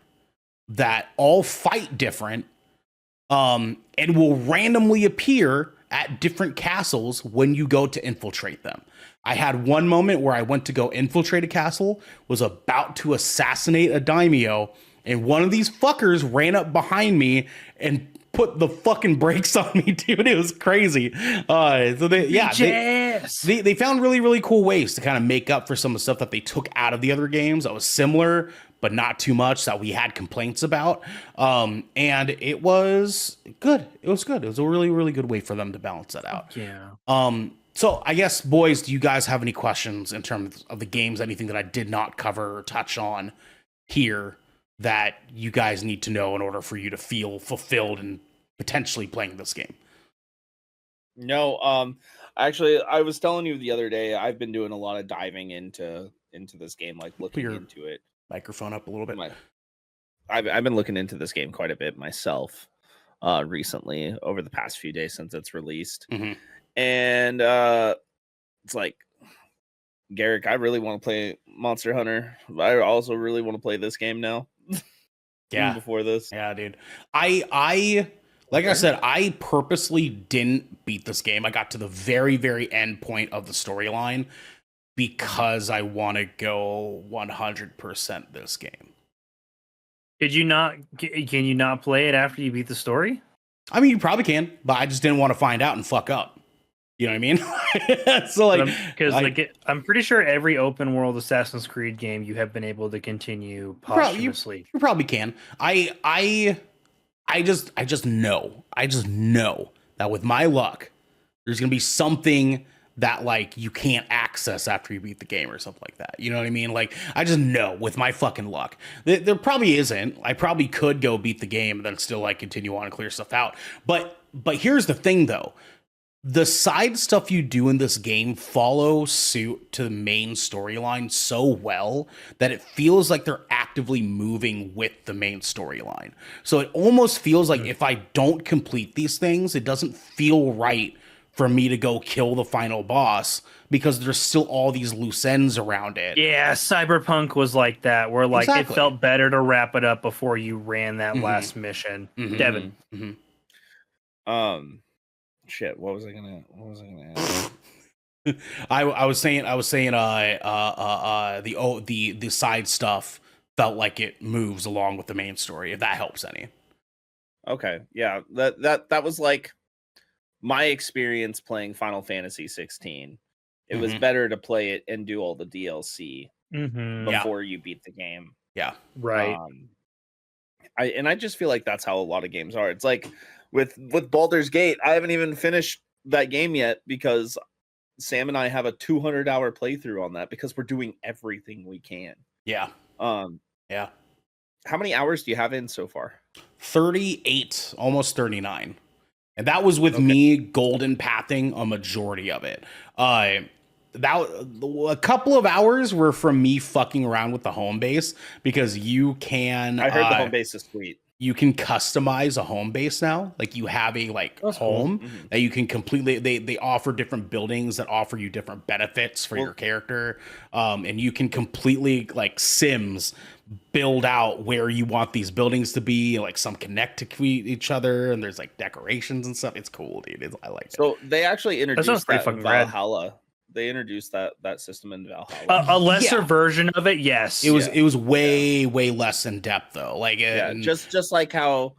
that all fight different, and will randomly appear at different castles when you go to infiltrate them. I had one moment where I went to go infiltrate a castle, was about to assassinate a daimyo, and one of these fuckers ran up behind me and put the fucking brakes on me, dude. It was crazy. So they found really, really cool ways to kind of make up for some of the stuff that they took out of the other games that was similar, but not too much, that we had complaints about. And it was good. It was good. It was a really, really good way for them to balance that out. Yeah. So I guess, boys, do you guys have any questions in terms of the games? Anything that I did not cover or touch on here that you guys need to know in order for you to feel fulfilled and potentially playing this game? No, actually, I was telling you the other day, I've been doing a lot of diving into this game, like looking into it. Microphone up a little bit. I've been looking into this game quite a bit myself recently, over the past few days since it's released. And it's like, Garrick, I really want to play Monster Hunter, but I also really want to play this game now. Yeah. Before this. Yeah, dude. I like I said, I purposely didn't beat this game. I got to the very, very end point of the storyline because I want to go 100% this game. Did you not? Can you not play it after you beat the story? I mean, you probably can, but I just didn't want to find out and fuck up. You know what I mean? So I'm pretty sure every open world Assassin's Creed game you have been able to continue posthumously. You probably can. I just know that with my luck, there's gonna be something that like you can't access after you beat the game or something like that. You know what I mean? Like I just know with my fucking luck. There probably isn't. I probably could go beat the game and then still like continue on and clear stuff out. But here's the thing though. The side stuff you do in this game follow suit to the main storyline so well that it feels like they're actively moving with the main storyline. So it almost feels like if I don't complete these things, it doesn't feel right for me to go kill the final boss because there's still all these loose ends around it. Yeah, Cyberpunk was like that, where like Exactly. it felt better to wrap it up before you ran that last mission. Devin. Shit, what was I gonna ask? I was saying the side stuff felt like it moves along with the main story, if that helps any. Okay. Yeah. That was like my experience playing Final Fantasy 16. It was better to play it and do all the DLC before you beat the game. Yeah. Right. I just feel like that's how a lot of games are. It's like with Baldur's Gate, I haven't even finished that game yet because Sam and I have a 200-hour playthrough on that because we're doing everything we can. Yeah. Yeah. How many hours do you have in so far? 38, almost 39. And that was with me golden pathing a majority of it. A couple of hours were from me fucking around with the home base because you can. I heard the home base is sweet. You can customize a home base now. Like you have a home that you can completely. They offer different buildings that offer you different benefits for your character, and you can completely like Sims build out where you want these buildings to be. Like some connect to each other, and there's like decorations and stuff. It's cool, dude. I like it. So they actually introduced that in rad. Valhalla. They introduced that system in Valhalla. A lesser version of it, yes. It was way less in depth though. Like just like how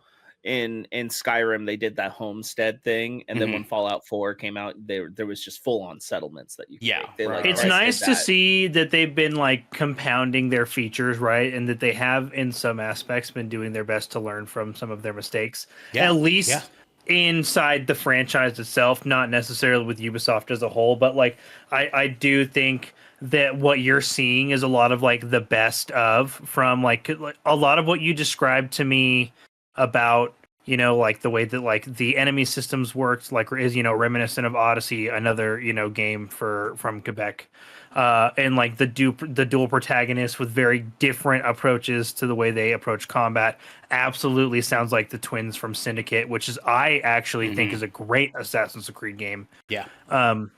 in Skyrim they did that homestead thing, and then when Fallout 4 came out, there was just full on settlements that you could make. They, like, it's nice to see that they've been like compounding their features, right? And that they have in some aspects been doing their best to learn from some of their mistakes. Yeah. At least inside the franchise itself, not necessarily with Ubisoft as a whole, but like I do think that what you're seeing is a lot of like the best of from like a lot of what you described to me about, you know, like the way that like the enemy systems worked, like is, you know, reminiscent of Odyssey, another, you know, game from Quebec. And like the dual protagonists with very different approaches to the way they approach combat absolutely sounds like the twins from Syndicate, which is I actually think is a great Assassin's Creed game. Yeah. And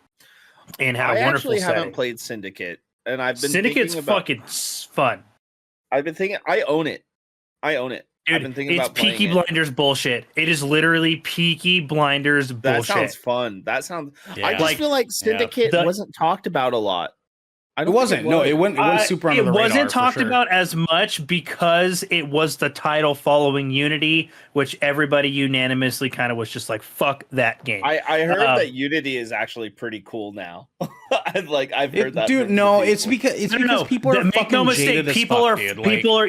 had a I wonderful actually setting. haven't played Syndicate, and I've been Syndicate's thinking about... fucking fun. I've been thinking. I own it. I've been Dude, thinking it's about playing Peaky it. Blinders bullshit. It is literally Peaky Blinders That bullshit. sounds fun. That sounds. I Yeah. just feel like Syndicate The- wasn't talked about a lot. I It don't wasn't. think No, it went super under it the radar. wasn't talked for sure. about as much because it was the title following Unity, which everybody unanimously kind of was just like, "Fuck that game." I heard that Unity is actually pretty cool now. I've heard that. Dude, from no, people. it's because people are Make fucking no mistake. jaded as People fuck, are dude.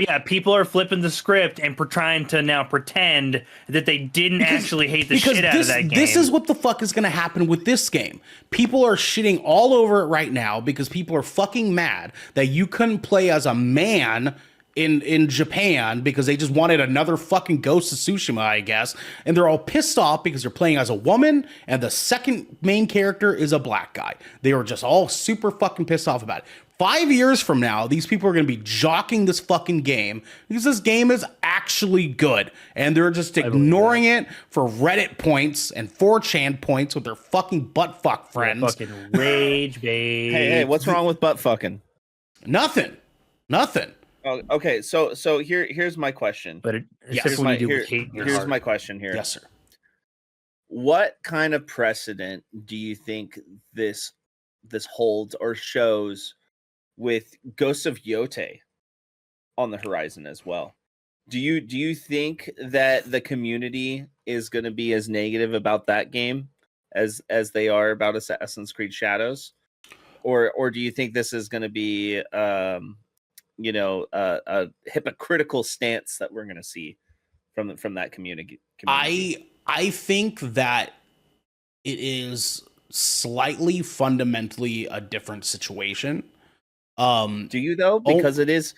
Like, people are flipping the script and trying to now pretend that they didn't actually hate the shit out of that game. This is what the fuck is going to happen with this game. People are shitting all over it right now because people are fucking mad that you couldn't play as a man in Japan because they just wanted another fucking Ghost of Tsushima, I guess. And they're all pissed off because you're playing as a woman and the second main character is a black guy. They were just all super fucking pissed off about it. 5 years from now, these people are going to be jocking this fucking game because this game is actually good. And they're just ignoring it for Reddit points and 4chan points with their fucking butt fuck friends. Fucking rage, babe. Hey, what's wrong with butt fucking? Nothing. Oh, okay, so here's my question. But Here's when my, you do here- with hate in your here's heart. my question here. Yes, sir. What kind of precedent do you think this holds or shows with Ghosts of Yote on the horizon as well? Do you think that the community is going to be as negative about that game as they are about Assassin's Creed Shadows, or do you think this is going to be a hypocritical stance that we're going to see from that community? I think that it is slightly fundamentally a different situation. Do you though? Because it is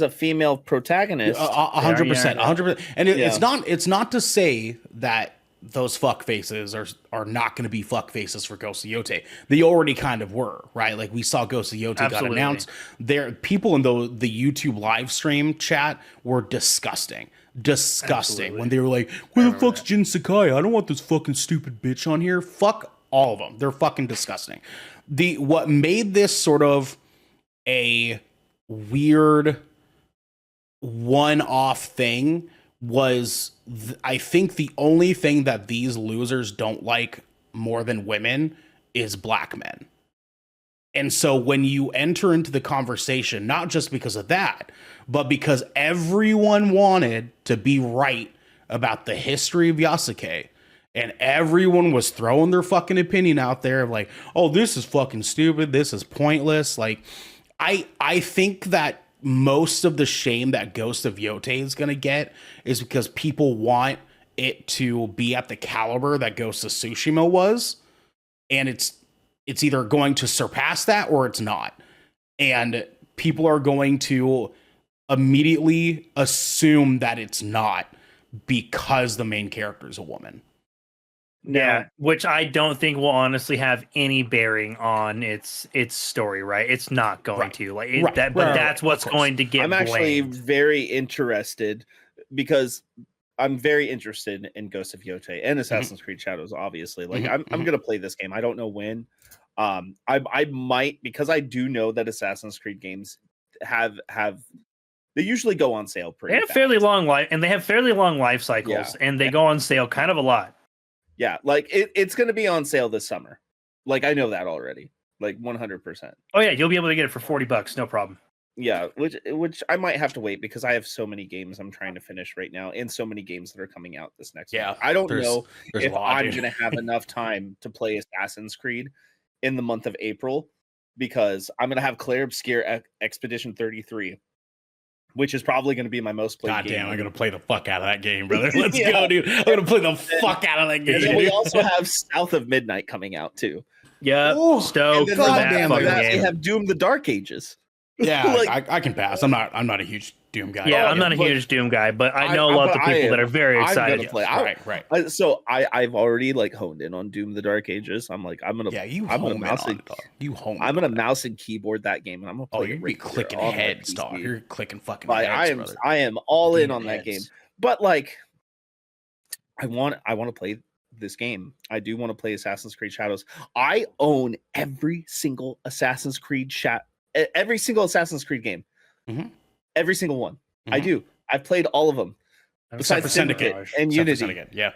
a female protagonist. 100%, 100%. And Yeah. it's not to say that those fuck faces are not going to be fuck faces for Ghost of Yote. They already kind of were, right? Like we saw Ghost of Yote got Absolutely. announced. There, people in the YouTube live stream chat were disgusting. Absolutely. When they were like, "Where the fuck's Jin Sakai? I don't want this fucking stupid bitch on here." Fuck all of them. They're fucking disgusting. What made this sort of a weird one-off thing was I think the only thing that these losers don't like more than women is black men. And so when you enter into the conversation, not just because of that, but because everyone wanted to be right about the history of Yasuke, and everyone was throwing their fucking opinion out there of like, "Oh, this is fucking stupid. This is pointless." Like, I think that most of the shame that Ghost of Yote is going to get is because people want it to be at the caliber that Ghost of Tsushima was. And it's either going to surpass that or it's not. And people are going to immediately assume that it's not because the main character is a woman. Yeah, which I don't think will honestly have any bearing on its story, right? It's not going to that's what's going to get I'm actually blamed. very interested because I'm very interested in Ghost of Yote and Assassin's Creed Shadows. Obviously, like I'm gonna play this game. I don't know when. I might, because I do know that Assassin's Creed games have they usually go on sale pretty. They have fast. fairly long life, and they have fairly long life cycles, and they go on sale kind of a lot. Yeah, like it's going to be on sale this summer. Like I know that already. Like 100%. Oh yeah, you'll be able to get it for $40, no problem. Yeah, which I might have to wait because I have so many games I'm trying to finish right now, and so many games that are coming out this next month. I don't know if I'm going to have enough time to play Assassin's Creed in the month of April, because I'm going to have Clair Obscure Expedition 33. Which is probably going to be my most played game. Goddamn, I'm going to play the fuck out of that game, brother. Let's go, dude. I'm going to play the fuck out of that game. And then we also have South of Midnight coming out, too. Yeah, stoked for that fucking game. We have Doom the Dark Ages. Yeah, like, I can pass. I'm not a huge Doom guy. Yeah, I'm not a huge Doom guy, but I know lots of people that are very excited. I'm gonna play. Right. So I've already like honed in on Doom the Dark Ages. I'm like, I'm gonna mouse and keyboard that game, and I'm gonna play. You're be clicking heads, dog. You're clicking fucking heads. I am all in on that game. But like, I want to play this game. I do want to play Assassin's Creed Shadows. I own every single Assassin's Creed game. Every single one. I Mhm. do. I've played all of them. Except for Besides Syndicate. and Except for Unity. Syndicate, yeah.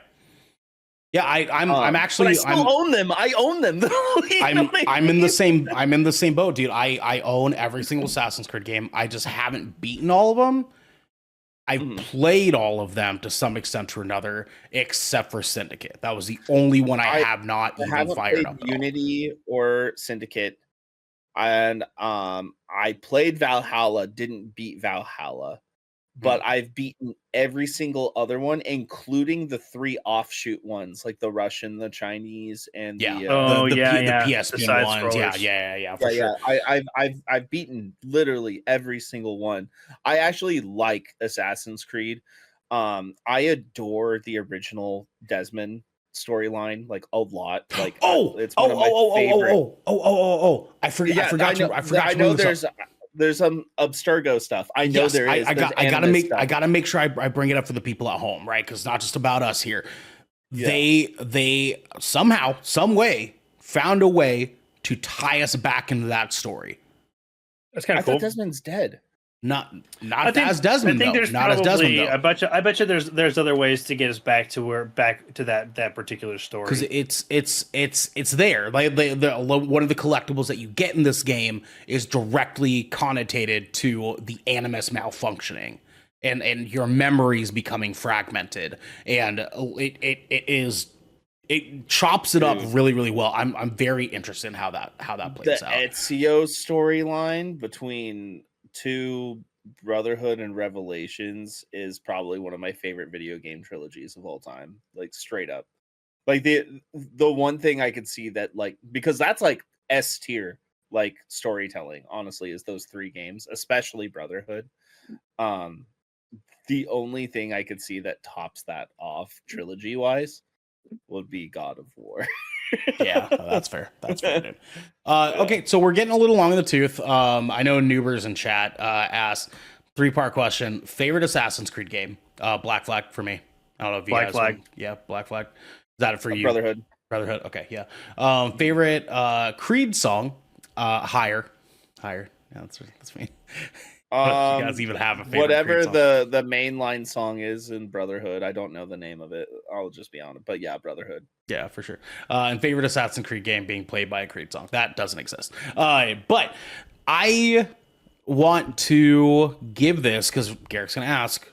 Yeah, I'm actually but I still own them. I own them. You know what I I'm in the mean? same boat, dude. I own every single Assassin's Creed game. I just haven't beaten all of them. I've Mhm. played all of them to some extent or another, except for Syndicate. That was the only one I have not I even haven't fired played up at all. Unity or Syndicate, and I played Valhalla. Didn't beat Valhalla, but I've beaten every single other one, including the 3 offshoot ones, like the Russian, the Chinese, and Yeah. the The The PSP side ones. Yeah, scrollers. for sure. I've beaten literally every single one. I actually like Assassin's Creed. I adore the original Desmond storyline like a lot. Like it's one of my favorite. I forgot I to know bring this up. there's some Abstergo stuff. I know Yes, there is. I There's gotta animus stuff. I gotta make sure I bring it up for the people at home, right? Because it's not just about us here. Yeah. They somehow, some way, found a way to tie us back into that story. That's kind I of cool. thought Desmond's dead. Not as Desmond. I think though. there's Not as Desmond probably. though. I bet you there's other ways to get us back to that particular story. Because it's there. Like one of the collectibles that you get in this game is directly connotated to the animus malfunctioning and your memories becoming fragmented, and it chops it up really, really well. I'm very interested in how that plays The out. Ezio storyline between 2 Brotherhood and Revelations is probably one of my favorite video game trilogies of all time. Like straight up. Like the one thing I could see that like because that's like S tier like storytelling, honestly, is those 3 games, especially Brotherhood. The only thing I could see that tops that off trilogy wise would be God of War. Yeah, that's fair. That's fair, dude. Okay, so we're getting a little long in the tooth. I know Noobers in chat asked 3-part question: favorite Assassin's Creed game? Black Flag for me. I don't know if you Black guys. Flag. Yeah, Black Flag. Is that it for you? Brotherhood. Brotherhood. Okay, yeah. Favorite Creed song? Higher. Yeah, that's me. You guys even have a favorite Whatever Creed song? the mainline song is in Brotherhood, I don't know the name of it. I'll just be honest, but yeah, Brotherhood. Yeah, for sure. And favorite Assassin's Creed game being played by a Creed song. That doesn't exist. But I want to give this, because Garrick's going to ask.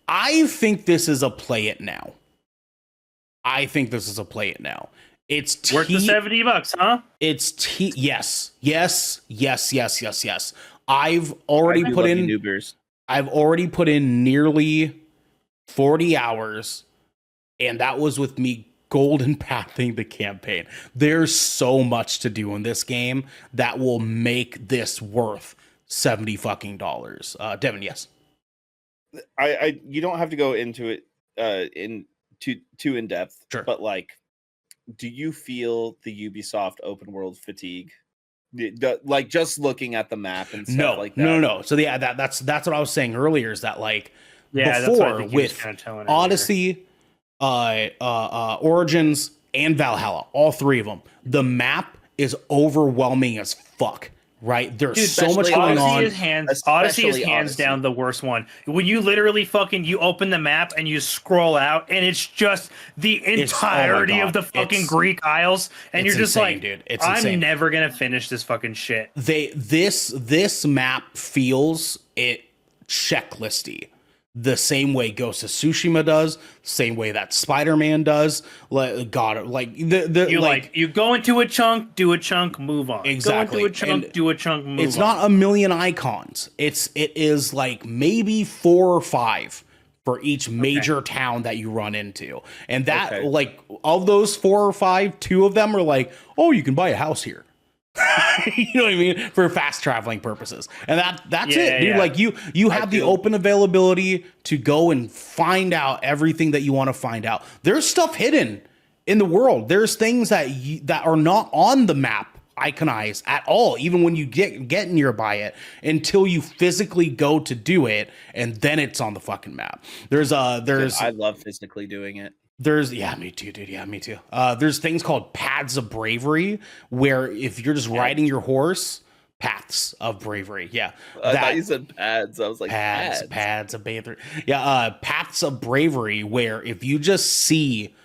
I think this is a play it now. It's worth the $70, huh? It's yes. I've already put in Noobers. I've already put in nearly 40 hours, and that was with me golden pathing the campaign. There's so much to do in this game that will make this worth $70 fucking dollars. Devin, yes. I you don't have to go into it in too in depth, Sure. but like, do you feel the Ubisoft open world fatigue? Like just looking at the map and stuff like that. No. So yeah, that's what I was saying earlier. Is that like Yeah, before that's what I think he was with kinda telling earlier. Odyssey, Origins, and Valhalla, all 3 of them, the map is overwhelming as fuck. Right, there's so much going on. Odyssey is hands down the worst one. When you literally you open the map and you scroll out, and it's just the entirety of the fucking Greek Isles, and you're just insane, like, dude. It's I'm insane. never gonna finish this fucking shit. This map feels it checklisty. The same way Ghost of Tsushima does, same way that Spider-Man does. You go into a chunk, do a chunk, move on. Exactly. Go into a chunk, do a chunk, move on. It's not a million icons. It is like maybe 4 or 5 for each major town that you run into. And that like of those 4 or 5, 2 of them are like, oh, you can buy a house here. You know what I mean? For fast traveling purposes. And that's it, dude. Yeah. Like you have the open availability to go and find out everything that you want to find out. There's stuff hidden in the world. There's things that are not on the map iconized at all, even when you get nearby it, until you physically go to do it, and then it's on the fucking map. I love physically doing it. Me too, dude. Yeah, me too. There's things called paths of bravery, where if you're just riding your horse Paths of Bravery. Yeah. I thought you said pads. I was like, Paths of Bravery. Yeah, Paths of Bravery, where if you just see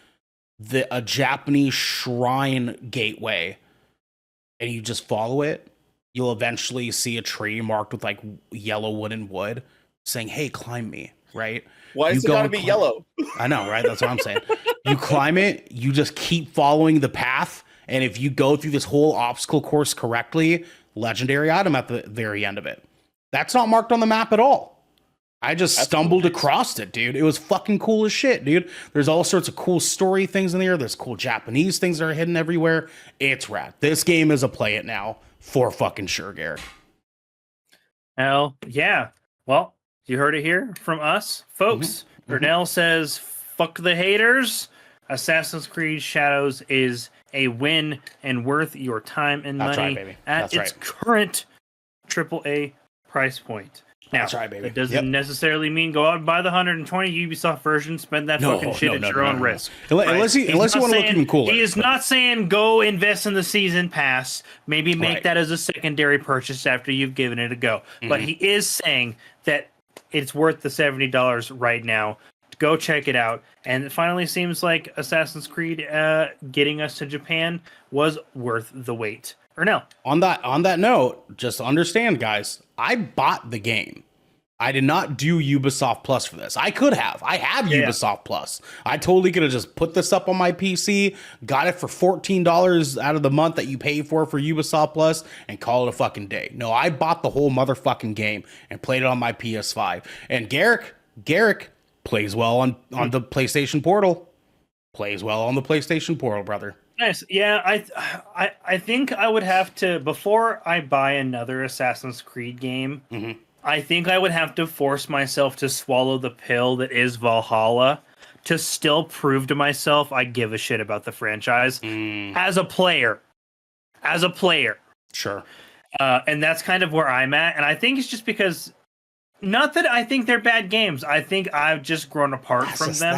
a Japanese shrine gateway and you just follow it, you'll eventually see a tree marked with like yellow wooden wood saying, "Hey, climb me," right? Why You is it go gotta and be climb- yellow? I know, right? That's what I'm saying. You climb it, you just keep following the path, and if you go through this whole obstacle course correctly, legendary item at the very end of it. That's not marked on the map at all. I just stumbled across it, dude. It was fucking cool as shit, dude. There's all sorts of cool story things in there. There's cool Japanese things that are hidden everywhere. It's rad. This game is a play it now for fucking sure, Garrett. Hell yeah. Well, you heard it here from us, folks. Ernell says, fuck the haters. Assassin's Creed Shadows is a win and worth your time and That's money right, baby. at That's its right. current AAA price point. Now, That's right, baby. that doesn't Yep. necessarily mean go out and buy the 120 Ubisoft version, spend that fucking shit at your own risk. Unless you want to look even cooler. He is not saying go invest in the season pass. Maybe make Right. that as a secondary purchase after you've given it a go. But he is saying that it's worth the $70 right now. Go check it out. And it finally seems like Assassin's Creed getting us to Japan was worth the wait. Or no? On that note, just understand, guys, I bought the game. I did not do Ubisoft Plus for this. I could have. I have Ubisoft Plus. I totally could have just put this up on my PC, got it for $14 out of the month that you pay for Ubisoft Plus, and call it a fucking day. No, I bought the whole motherfucking game and played it on my PS5. And Garrick plays well on the PlayStation Portal. Plays well on the PlayStation Portal, brother. Nice. Yeah, I think I would have to, before I buy another Assassin's Creed game, I think I would have to force myself to swallow the pill that is Valhalla to still prove to myself I give a shit about the franchise as a player. Sure. And that's kind of where I'm at. And I think it's just because, not that I think they're bad games. I think I've just grown apart from them.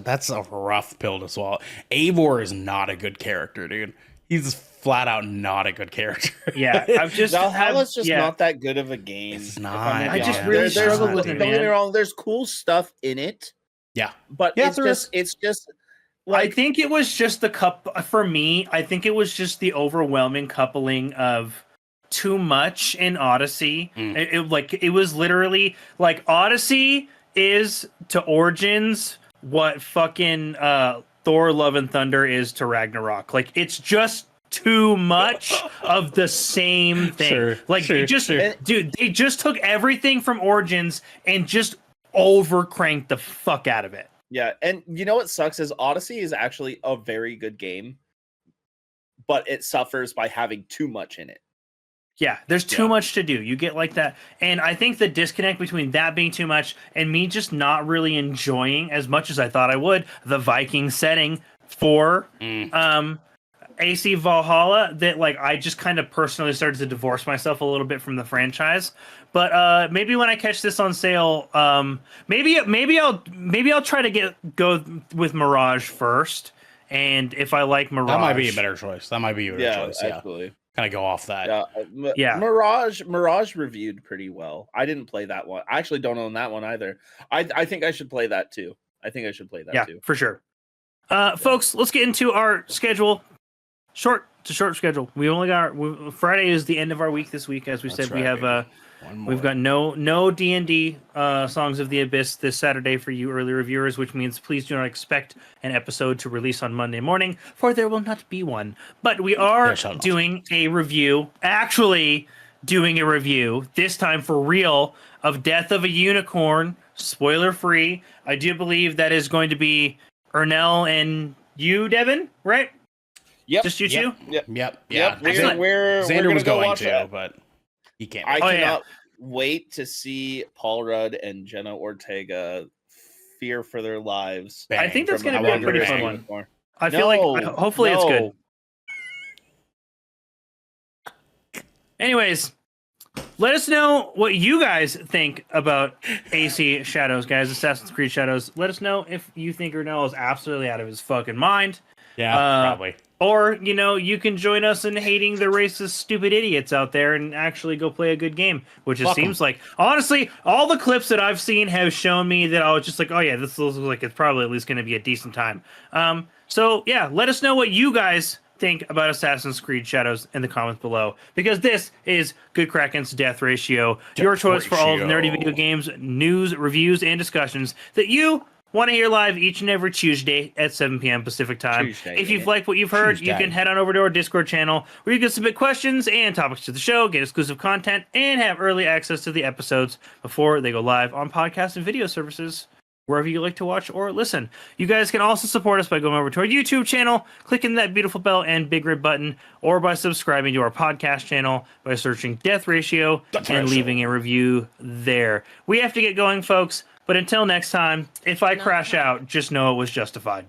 That's a rough pill to swallow. Eivor is not a good character, dude. He's flat out not a good character. Yeah, I've just Valhalla's just not that good of a game. It's not. I just yeah. really It's struggle not, with dude. it, Don't get me man. wrong. There's cool stuff in it, Yeah. but Yeah, it's just I like think it was just for me, I think it was just the overwhelming coupling of too much in Odyssey. It was literally like Odyssey is to Origins what fucking Thor Love and Thunder is to Ragnarok. Like it's just too much of the same thing. Dude, they just took everything from Origins and just overcranked the fuck out of it. yeah. And you know what sucks is Odyssey is actually a very good game, but it suffers by having too much in it. Yeah, there's too much to do. You get like that. And I think the disconnect between that being too much and me just not really enjoying as much as I thought I would the Viking setting for AC Valhalla, that like I just kind of personally started to divorce myself a little bit from the franchise. But maybe when I catch this on sale, maybe I'll try to go with Mirage first. And if I like Mirage, That might be a better choice. Yeah. Absolutely. Kind of go off that. Yeah. Mirage reviewed pretty well. I didn't play that one. I actually don't own that one either. I think I should play that too. Too. Yeah, for sure. Folks, let's get into our schedule. Short schedule. We only got Friday is the end of our week this week. As we said, we have we've got no D&D Songs of the Abyss this Saturday for you early reviewers, which means please do not expect an episode to release on Monday morning, for there will not be one. But we are doing a review, actually doing a review, this time for real, of Death of a Unicorn, spoiler free. I do believe that is going to be Ernell and you, Devin, right? Yep. Just you two? Yep. We're Xander gonna was go going watch to, that. but he can't. I cannot wait to see Paul Rudd and Jenna Ortega fear for their lives. I think that's from going to be a pretty fun Bang. one. I feel like hopefully it's good. Anyways, let us know what you guys think about AC Shadows, guys. Assassin's Creed Shadows. Let us know if you think Ernell is absolutely out of his fucking mind. Yeah, probably. Or, you can join us in hating the racist, stupid idiots out there and actually go play a good game, which it seems like. Honestly, all the clips that I've seen have shown me that I was just like, oh yeah, this looks like it's probably at least going to be a decent time. So, yeah, let us know what you guys think about Assassin's Creed Shadows in the comments below, because this is Good Kraken's Death Ratio, your choice for all of the nerdy video games, news, reviews, and discussions that you want to hear live each and every Tuesday at 7 p.m. Pacific time. If you've liked what you've heard, you can head on over to our Discord channel where you can submit questions and topics to the show, get exclusive content, and have early access to the episodes before they go live on podcast and video services wherever you like to watch or listen. You guys can also support us by going over to our YouTube channel, clicking that beautiful bell and big red button, or by subscribing to our podcast channel by searching Death Ratio and leaving a review there. We have to get going, folks, but until next time, if I crash out, just know it was justified.